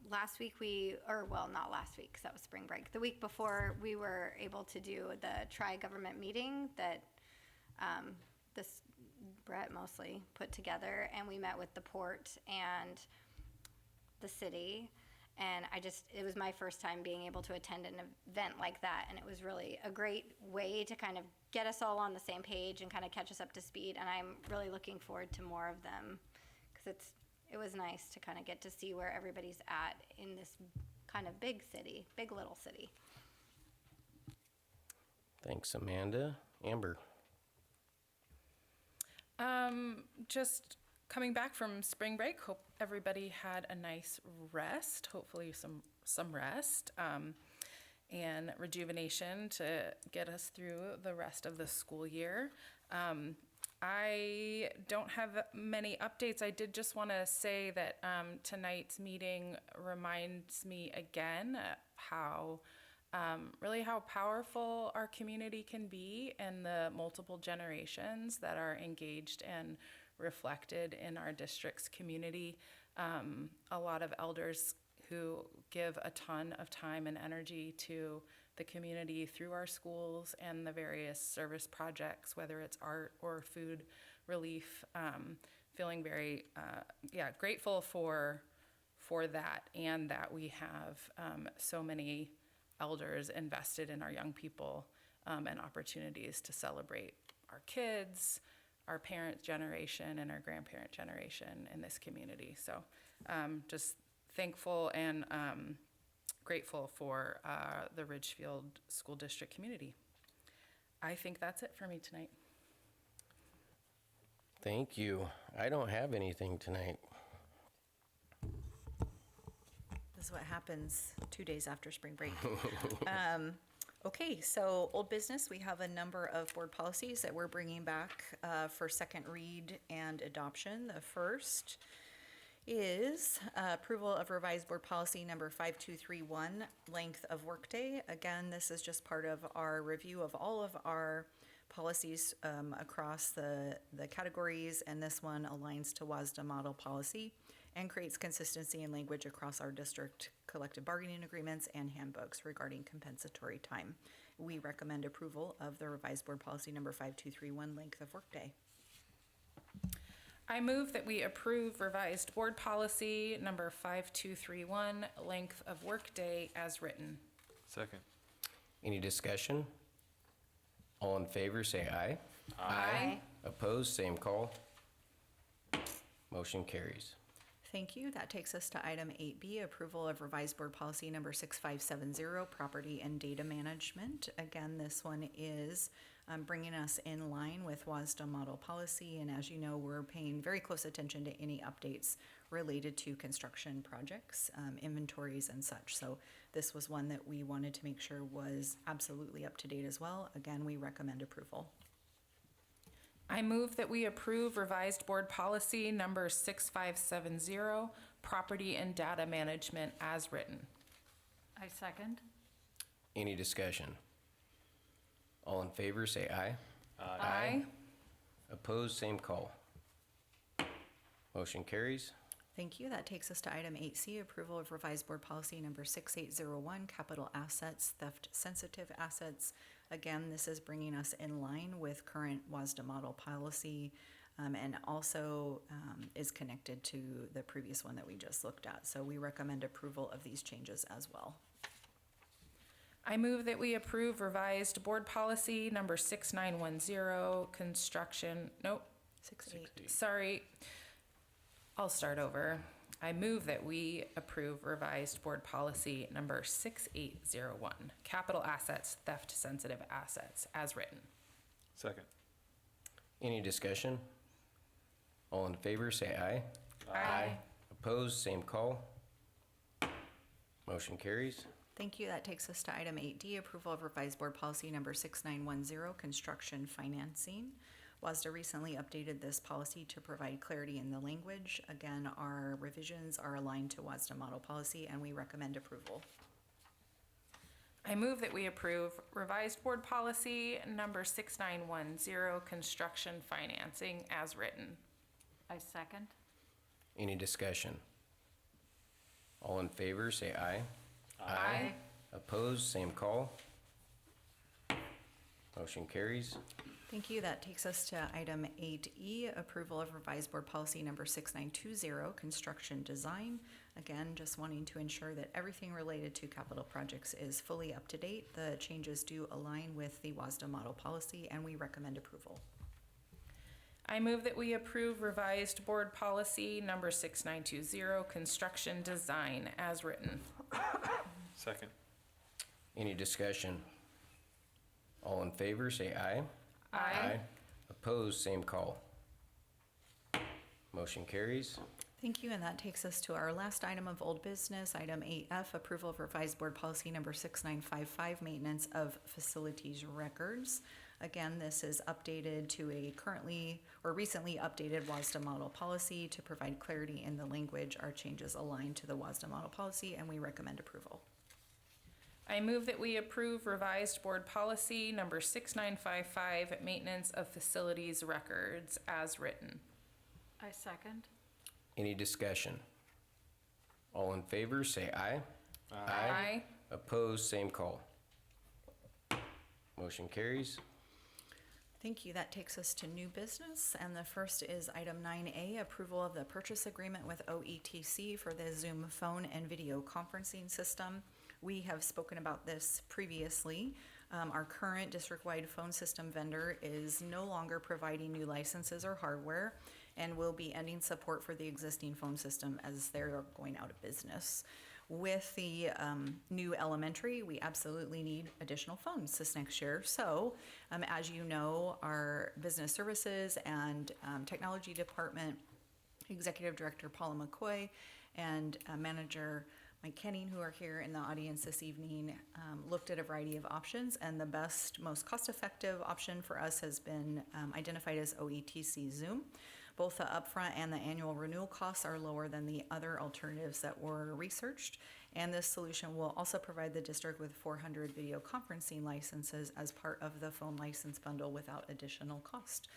last week not last week because that was spring break. The week before we were able to do the tri-government meeting that Brett mostly put together, and we met with the port and the city. And it was my first time being able to attend an event like that, and it was really a great way to kind of get us all on the same page and kind of catch us up to speed. And I'm really looking forward to more of them because it was nice to kind of get to see where everybody's at in this kind of big little city. Thanks, Amanda. Amber? Just coming back from spring break, hope everybody had a nice rest, hopefully some rest and rejuvenation to get us through the rest of the school year. I don't have many updates. I did just want to say that tonight's meeting reminds me again how powerful our community can be and the multiple generations that are engaged and reflected in our district's community. A lot of elders who give a ton of time and energy to the community through our schools and the various service projects, whether it's art or food relief. Feeling very grateful for that, and that we have so many elders invested in our young people and opportunities to celebrate our kids, our parent generation, and our grandparent generation in this community. So just thankful and grateful for the Ridgefield School District community. I think that's it for me tonight. Thank you. I don't have anything tonight. This is what happens 2 days after spring break. Okay, so old business, we have a number of board policies that we're bringing back for second read and adoption. The first is approval of revised board policy number 5231, length of workday. Again, this is just part of our review of all of our policies across the categories, and this one aligns to WASDA model policy and creates consistency in language across our district collective bargaining agreements and handbooks regarding compensatory time. We recommend approval of the revised board policy number 5231, length of workday. I move that we approve revised board policy number 5231, length of workday as written. Second. Any discussion? All in favor, say aye. Aye. Opposed, same call. Motion carries. Thank you. That takes us to item 8B, approval of revised board policy number 6570, property and data management. Again, this one is bringing us in line with WASDA model policy. And as you know, we're paying very close attention to any updates related to construction projects, inventories and such. So this was one that we wanted to make sure was absolutely up to date as well. Again, we recommend approval. I move that we approve revised board policy number 6570, property and data management as written. I second. Any discussion? All in favor, say aye. Aye. Opposed, same call. Motion carries. Thank you. That takes us to item 8C, approval of revised board policy number 6801, capital assets, theft sensitive assets. Again, this is bringing us in line with current WASDA model policy, and also is connected to the previous one that we just looked at. So we recommend approval of these changes as well. I move that we approve revised board policy number 6910, construction, nope. 68. Sorry, I'll start over. I move that we approve revised board policy number 6801, capital assets, theft sensitive assets, as written. Second. Any discussion? All in favor, say aye. Aye. Opposed, same call. Motion carries. Thank you. That takes us to item 8D, approval of revised board policy number 6910, construction financing. WASDA recently updated this policy to provide clarity in the language. Again, our revisions are aligned to WASDA model policy, and we recommend approval. I move that we approve revised board policy number 6910, construction financing, as written. I second. Any discussion? All in favor, say aye. Aye. Opposed, same call. Motion carries. Thank you. That takes us to item 8E, approval of revised board policy number 6920, construction design. Again, just wanting to ensure that everything related to capital projects is fully up to date. The changes do align with the WASDA model policy, and we recommend approval. I move that we approve revised board policy number 6920, construction design, as written. Second. Any discussion? All in favor, say aye. Aye. Opposed, same call. Motion carries. Thank you, and that takes us to our last item of old business, item 8F, approval of revised board policy number 6955, maintenance of facilities records. Again, this is updated to a currently or recently updated WASDA model policy to provide clarity in the language. Our changes align to the WASDA model policy, and we recommend approval. I move that we approve revised board policy number 6955, maintenance of facilities records, as written. I second. Any discussion? All in favor, say aye. Aye. Opposed, same call. Motion carries. Thank you. That takes us to new business, and the first is item 9A, approval of the purchase agreement with OETC for the Zoom phone and video conferencing system. We have spoken about this previously. Our current district-wide phone system vendor is no longer providing new licenses or hardware and will be ending support for the existing phone system as they're going out of business. With the new elementary, we absolutely need additional phones this next year. So, as you know, our business services and technology department executive director Paula McCoy and manager Mike Kenning, who are here in the audience this evening, looked at a variety of options, and the best, most cost-effective option for us has been identified as OETC Zoom. Both the upfront and the annual renewal costs are lower than the other alternatives that were researched, and this solution will also provide the district with 400 video conferencing licenses as part of the phone license bundle without additional cost.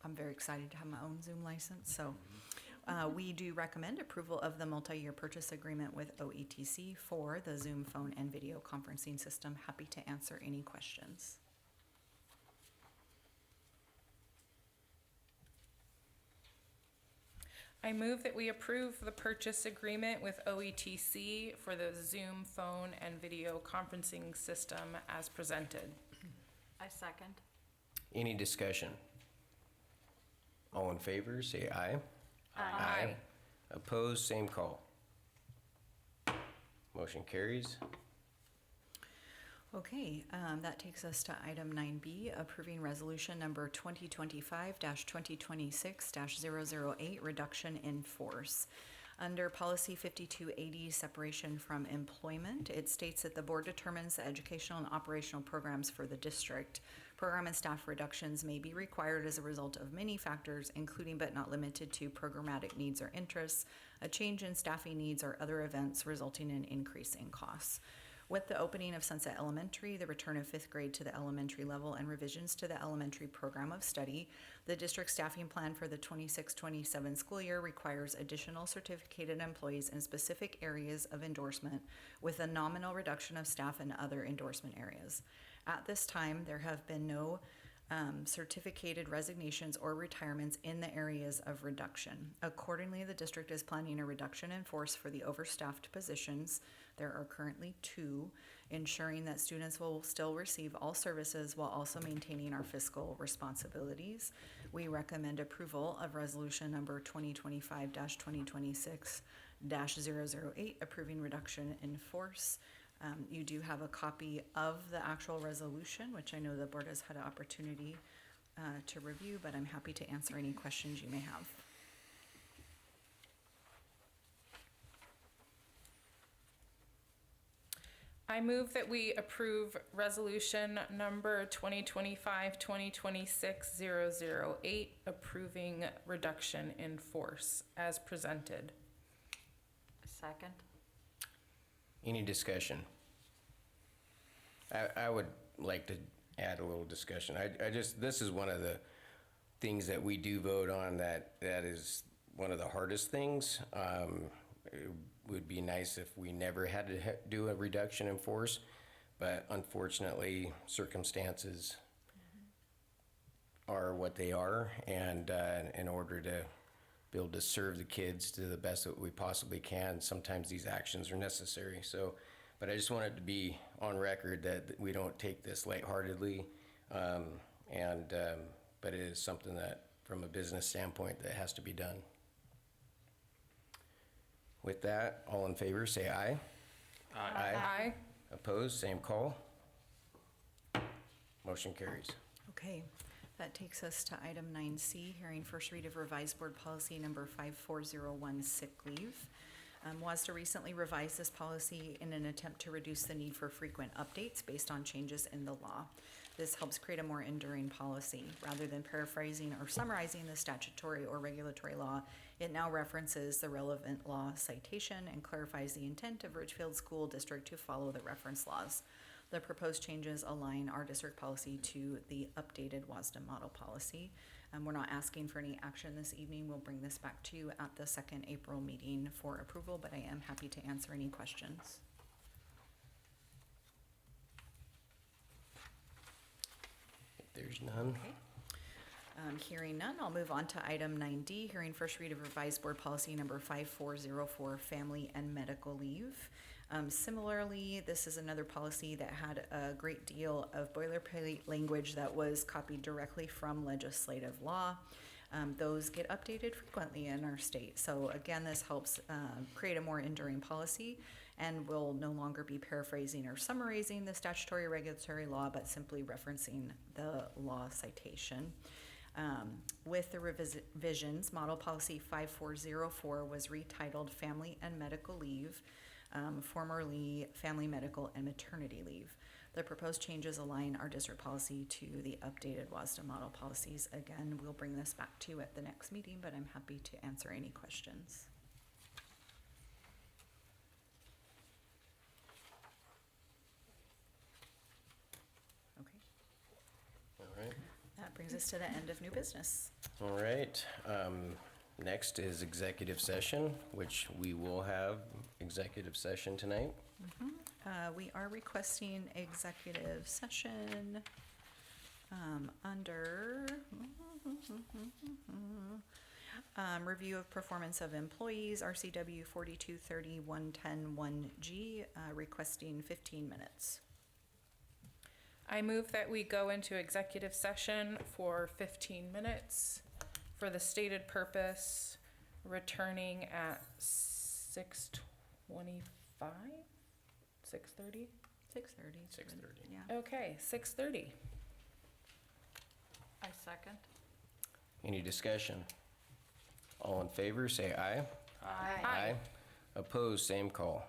I'm very excited to have my own Zoom license, so we do recommend approval of the multi-year purchase agreement with OETC for the Zoom phone and video conferencing system. Happy to answer any questions. I move that we approve the purchase agreement with OETC for the Zoom phone and video conferencing system as presented. I second. Any discussion? All in favor, say aye. Aye. Opposed, same call. Motion carries. Okay, that takes us to item 9B, approving resolution number 2025-2026-008, reduction in force. Under policy 5280, separation from employment, it states that the board determines the educational and operational programs for the district. Program and staff reductions may be required as a result of many factors, including but not limited to programmatic needs or interests, a change in staffing needs, or other events resulting in increase in costs. With the opening of Sunset Elementary, the return of 5th grade to the elementary level, and revisions to the elementary program of study, the district staffing plan for the 26-27 school year requires additional certificated employees in specific areas of endorsement with a nominal reduction of staff in other endorsement areas. At this time, there have been no certificated resignations or retirements in the areas of reduction. Accordingly, the district is planning a reduction in force for the overstaffed positions. There are currently 2, ensuring that students will still receive all services while also maintaining our fiscal responsibilities. We recommend approval of resolution number 2025-2026-008, approving reduction in force. You do have a copy of the actual resolution, which I know the board has had an opportunity to review, but I'm happy to answer any questions you may have. I move that we approve resolution number 2025-2026-008, approving reduction in force as presented. Second. Any discussion? I would like to add a little discussion. This is one of the things that we do vote on that is one of the hardest things. It would be nice if we never had to do a reduction in force, but unfortunately, circumstances are what they are, and in order to be able to serve the kids to the best that we possibly can, sometimes these actions are necessary. So, but I just wanted to be on record that we don't take this lightheartedly, but it is something that, from a business standpoint, that has to be done. With that, all in favor, say aye. Aye. Aye. Opposed, same call. Motion carries. Okay, that takes us to item 9C, hearing first read of revised board policy number 5401, sick leave. WASDA recently revised this policy in an attempt to reduce the need for frequent updates based on changes in the law. This helps create a more enduring policy. Rather than paraphrasing or summarizing the statutory or regulatory law, it now references the relevant law citation and clarifies the intent of Ridgefield School District to follow the reference laws. The proposed changes align our district policy to the updated WASDA model policy. We're not asking for any action this evening. We'll bring this back to you at the second April meeting for approval, but I am happy to answer any questions. If there's none. Okay. Hearing none, I'll move on to item 9D, hearing first read of revised board policy number 5404, family and medical leave. Similarly, this is another policy that had a great deal of boilerplate language that was copied directly from legislative law. Those get updated frequently in our state. So again, this helps create a more enduring policy and will no longer be paraphrasing or summarizing the statutory regulatory law, but simply referencing the law citation. With the revisions, Model Policy 5404 was retitled Family and Medical Leave, formerly Family, Medical, and Maternity Leave. The proposed changes align our district policy to the updated WASDA model policies. Again, we'll bring this back to you at the next meeting, but I'm happy to answer any questions. Okay. All right. That brings us to the end of new business. All right. Next is executive session, which we will have executive session tonight. We are requesting executive session under Review of performance of employees, RCW 4230-110-1G, requesting 15 minutes. I move that we go into executive session for 15 minutes for the stated purpose, returning at 6:25? 6:30? 6:30. 6:30. Yeah. Okay, 6:30. I second. Any discussion? All in favor, say aye. Aye. Aye. Opposed, same call.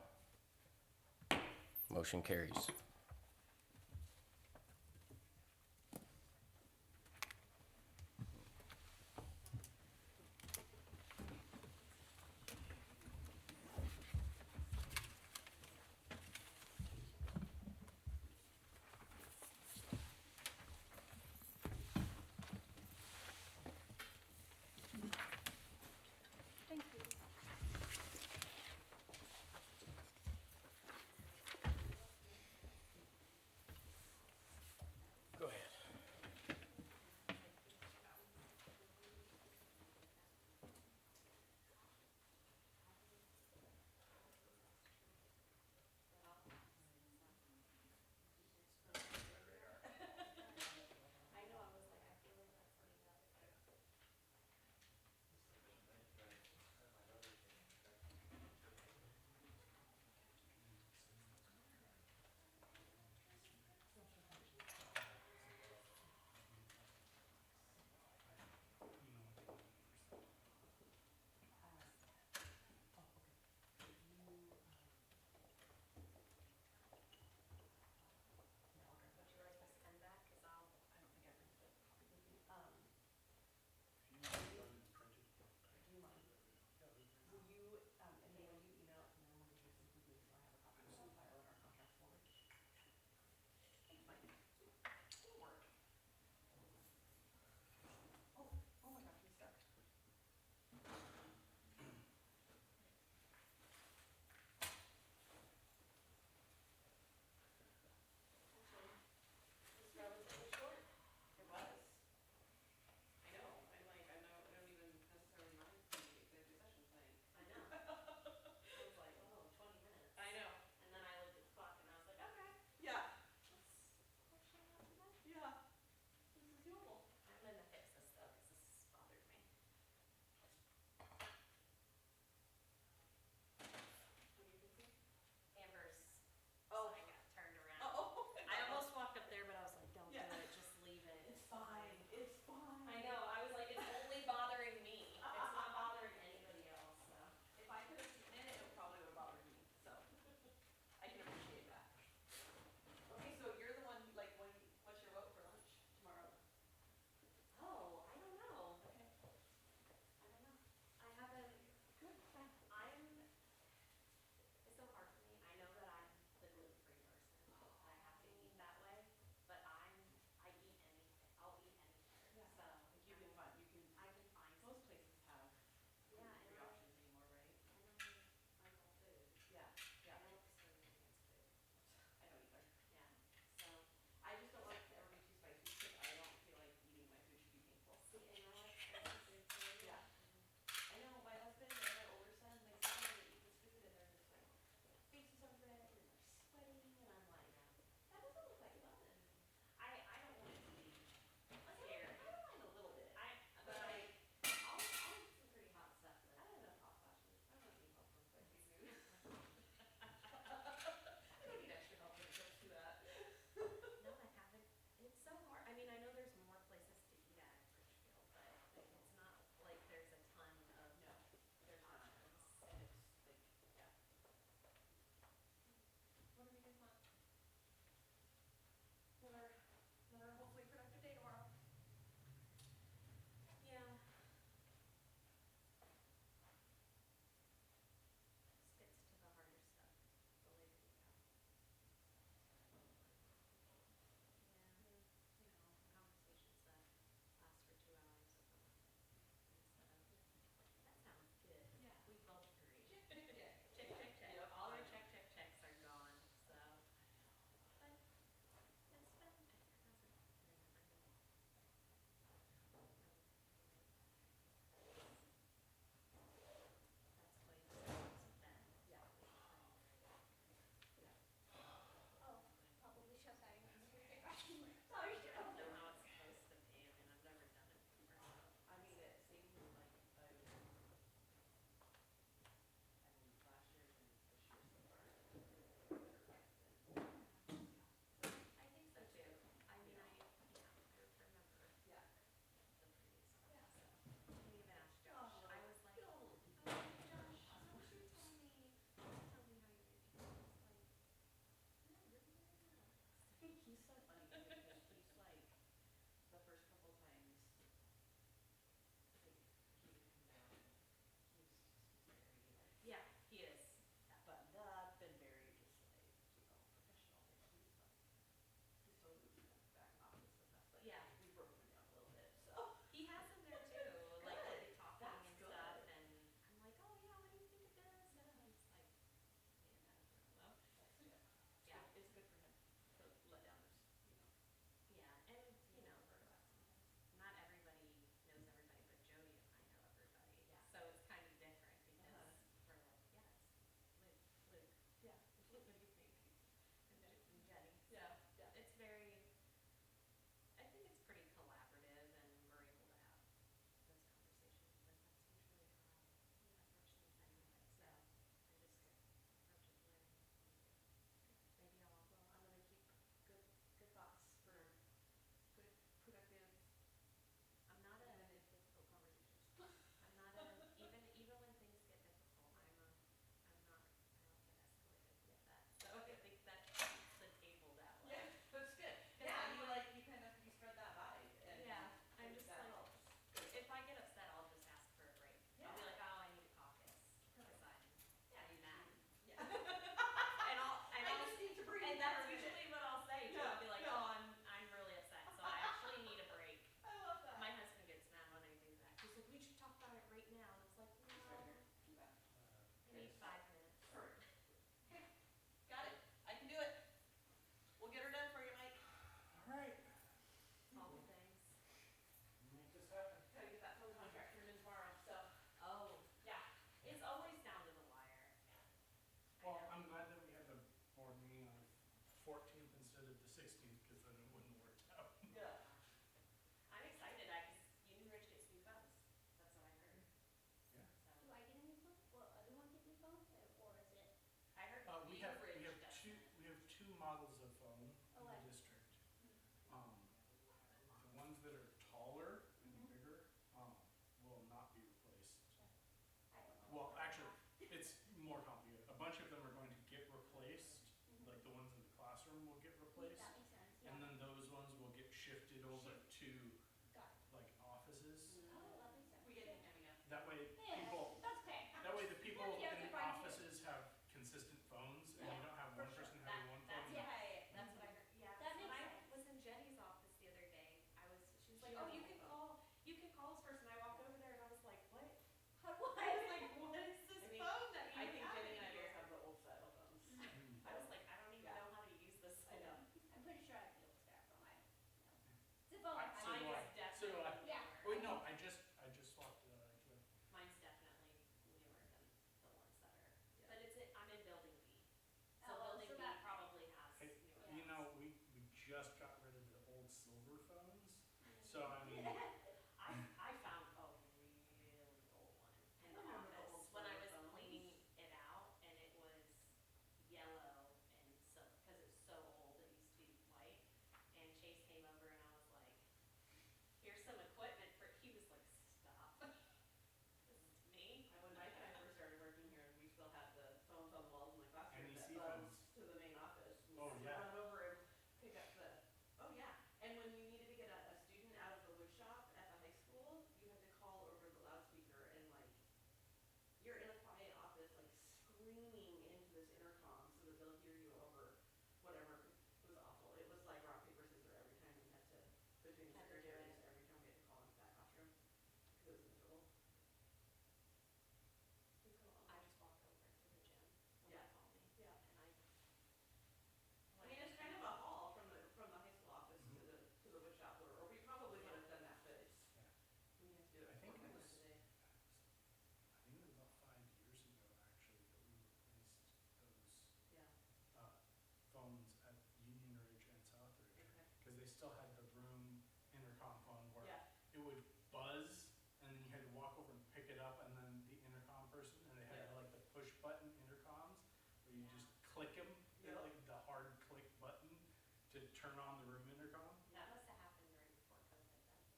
Motion carries.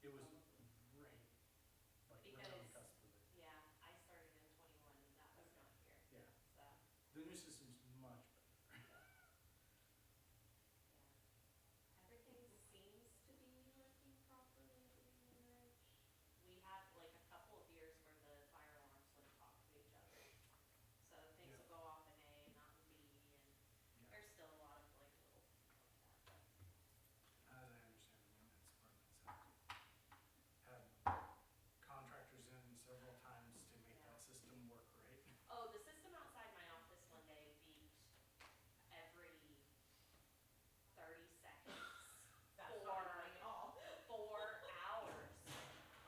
it was right, like right on the cusp of it. Yeah, I started in 21 and that was not here. Yeah. So, The new system's much better. everything seems to be working properly at Union Ridge. We had like a couple of years where the fire alarms wouldn't talk to each other. So things will go off in A and not in B, and there's still a lot of like little things like that. But As I understand, the maintenance departments have contractors in several times to make that system work right. oh, the system outside my office one day beeped every 30 seconds for 4 hours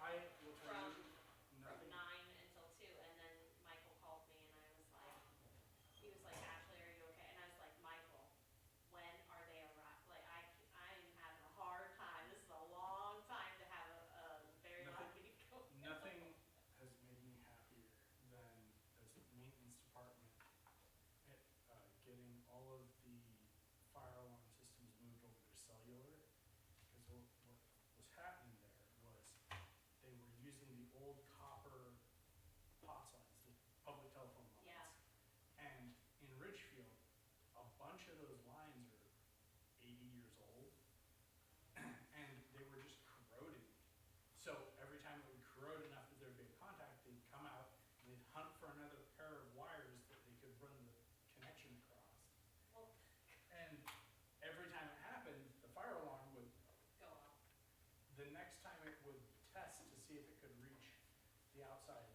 I will tell you, from nothing. 9 until 2. And then Michael called me and he was like, Ashley, are you okay? And I was like, Michael, when are they arrived? Like, I'm having a hard time. This is a long time to have a very loud beep going. Nothing has made me happier than this maintenance department getting all of the fire alarm systems moved over to cellular. Because what was happening there was they were using the old copper POTS lines, the public telephone lines. Yeah. And in Ridgefield, a bunch of those lines are 80 years old, and they were just corroding. So every time it would corrode enough that there would be a contact, they'd come out and they'd hunt for another pair of wires that they could run the connection across. Well, And every time it happened, the fire alarm would, go off. the next time it would test to see if it could reach the outside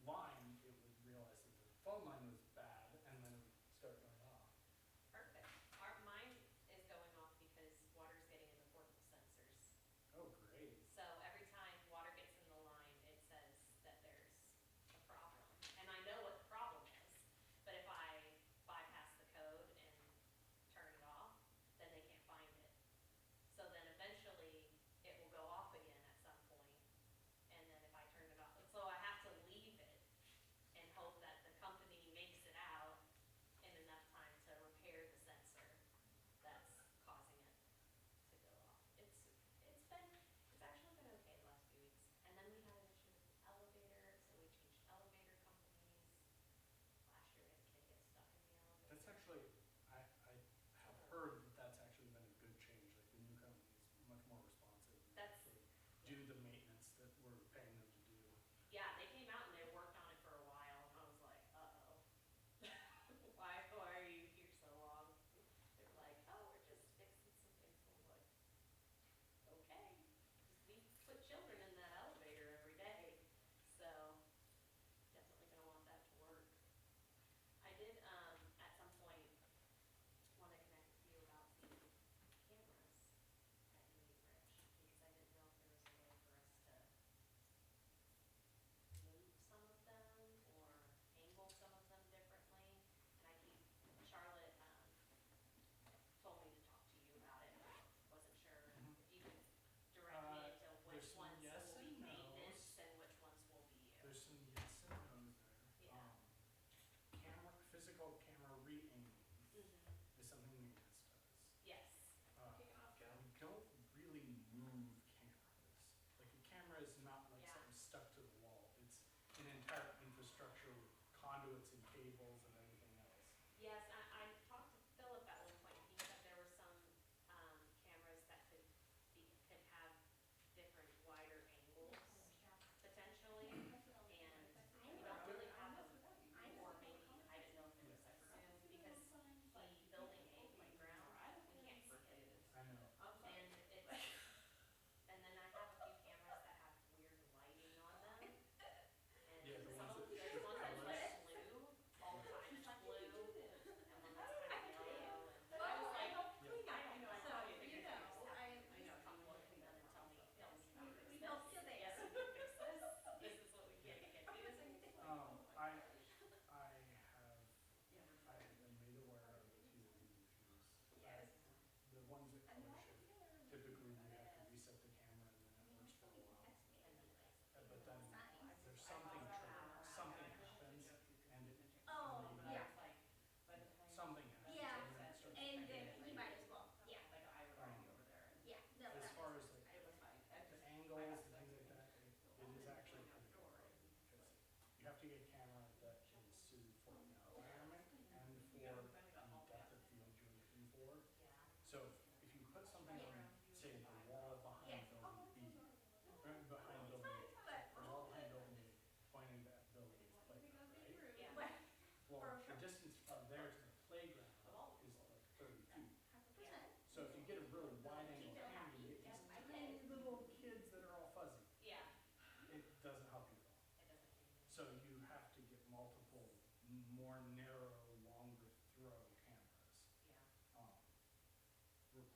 line, it would realize that the phone line was bad, and then it would start going off. Perfect. Mine is going off because water's getting in the portable sensors. Oh, great. So every time water gets in the line, it says that there's a problem. And I know what the problem is, but if I bypass the code and turn it off, then they can't find it. So then eventually it will go off again at some point. And then if I turn it off, so I have to leave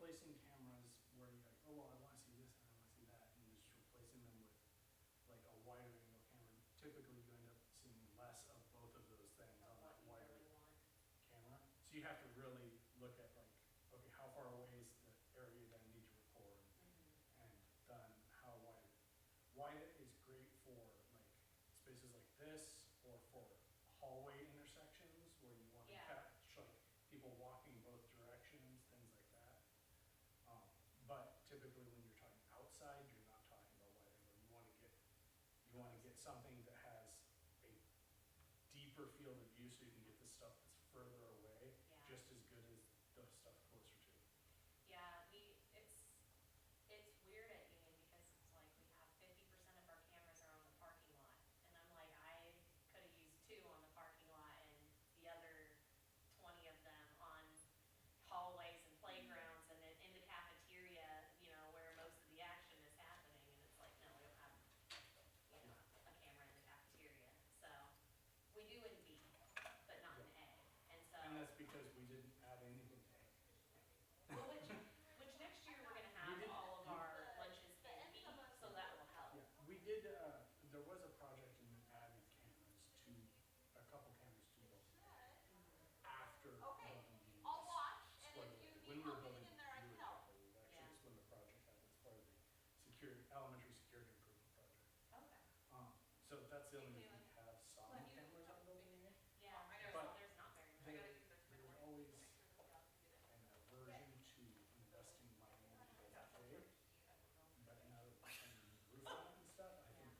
replacing cameras where you're like, oh, well, I want to see this and I want to see that, and just replacing them with like a wider angle camera, typically you end up seeing less of both of those things on that wider camera. So you have to really look at like, okay, how far away is the area that I need to record, and then how wide. Wide is great for like spaces like this, or for hallway intersections where you want to catch like people walking both directions, things like that. But typically when you're talking outside, you're not talking about wide angle. You want to get something that has a deeper field of view, so you can get the stuff that's further away just as good as the stuff closer to. Yeah, it's weird at Union because it's like we have 50% of our cameras are on the parking lot, and I'm like, I could have used 2 on the parking lot and the other 20 of them on hallways and playgrounds and then in the cafeteria, you know, where most of the action is happening, and it's like, no, we don't have, you know, a camera in the cafeteria. So we do in B, but not in A, and so. And that's because we didn't add anything to A. Well, which next year we're gonna have all of our lunches in B, so that will help. Yeah, we did, there was a project in adding cameras to, a couple cameras to both after building the split away. When we were building really quickly, we actually split the project out as part of the elementary security improvement project. Okay. So that's the only reason we have some cameras on building A. Yeah, But there's not very many. there's always an aversion to investing money into both A, but now that we're putting the roof on it and stuff, I think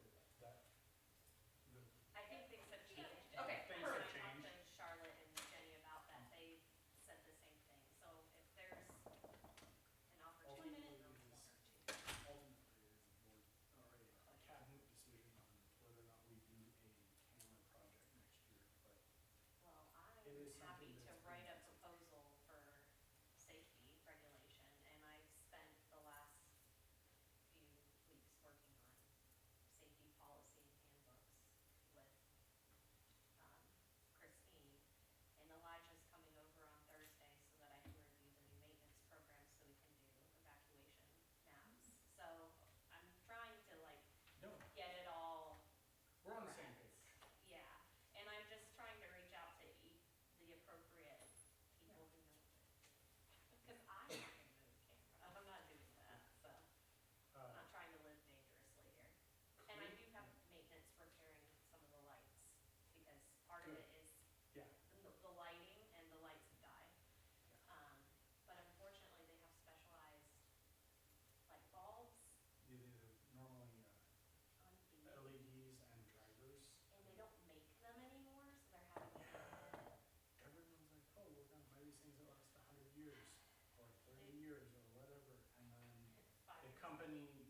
I think things have changed. Okay, things have I talked changed. to Charlotte and Jenny about that. They said the same thing. So if there's an opportunity. Ultimately is a board or a cabinet decision on whether or not we do a camera project next year, but Well, it I'm is happy something to that's write a been- proposal for safety regulation, and I've spent the last few weeks working on safety policy and handbooks with Christine, and Elijah's coming over on Thursday so that I can review the new maintenance program so we can do evacuation maps. So I'm trying to like No. get it all. We're on the same correct. page. Yeah, and I'm just trying to reach out to the appropriate people who know. Because I'm not gonna move camera, I'm not doing that, so I'm not trying to live dangerously here. And I do have maintenance repairing some of the lights, because part of Good. it is Yeah. the lighting, and the lights have died. But unfortunately, they have specialized light bulbs These are normally on B, LEDs and drivers. and they don't make them anymore, so they're having to get rid. Everyone's like, oh, we're gonna buy these things that last 100 years or 30 years or whatever, and then the company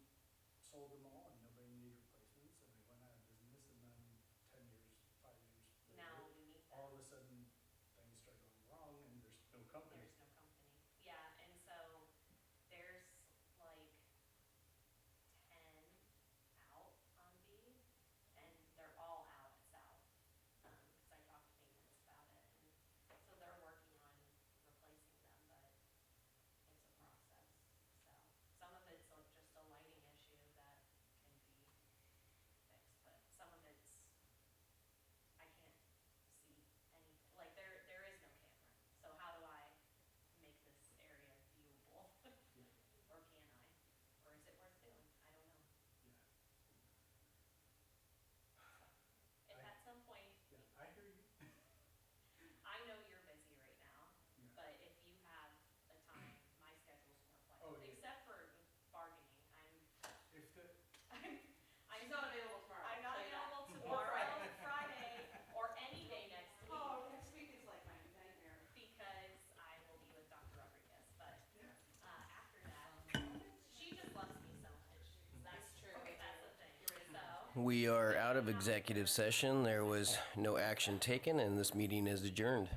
sold them all and nobody needed replacements, and they went out of business, and then 10 years, 5 years later, Now we need them. all of a sudden things start going wrong and there's no company. There's no company. Yeah, and so there's like 10 out on B, and they're all out at South. Because I talked to maintenance about it, and so they're working on replacing them, but it's a process. So some of it's like just a lighting issue that can be fixed, but some of it's, I can't see anything, like there is no camera. So how do I make this area viewable? Or can I? Or is it worth doing? I don't know. If at some point, Yeah, I hear you. I know you're busy right now, Yeah. but if you have a time, my schedule's more flexible, Oh, yeah. except for bargaining. If the, I'm not available tomorrow. I'm not available tomorrow, Friday, or any day next week. Oh, next week is like my nightmare. Because I will be with Dr. Rodriguez, but after that, she just loves me so much. That's true. That's the thing. So. We are out of executive session. There was no action taken, and this meeting is adjourned.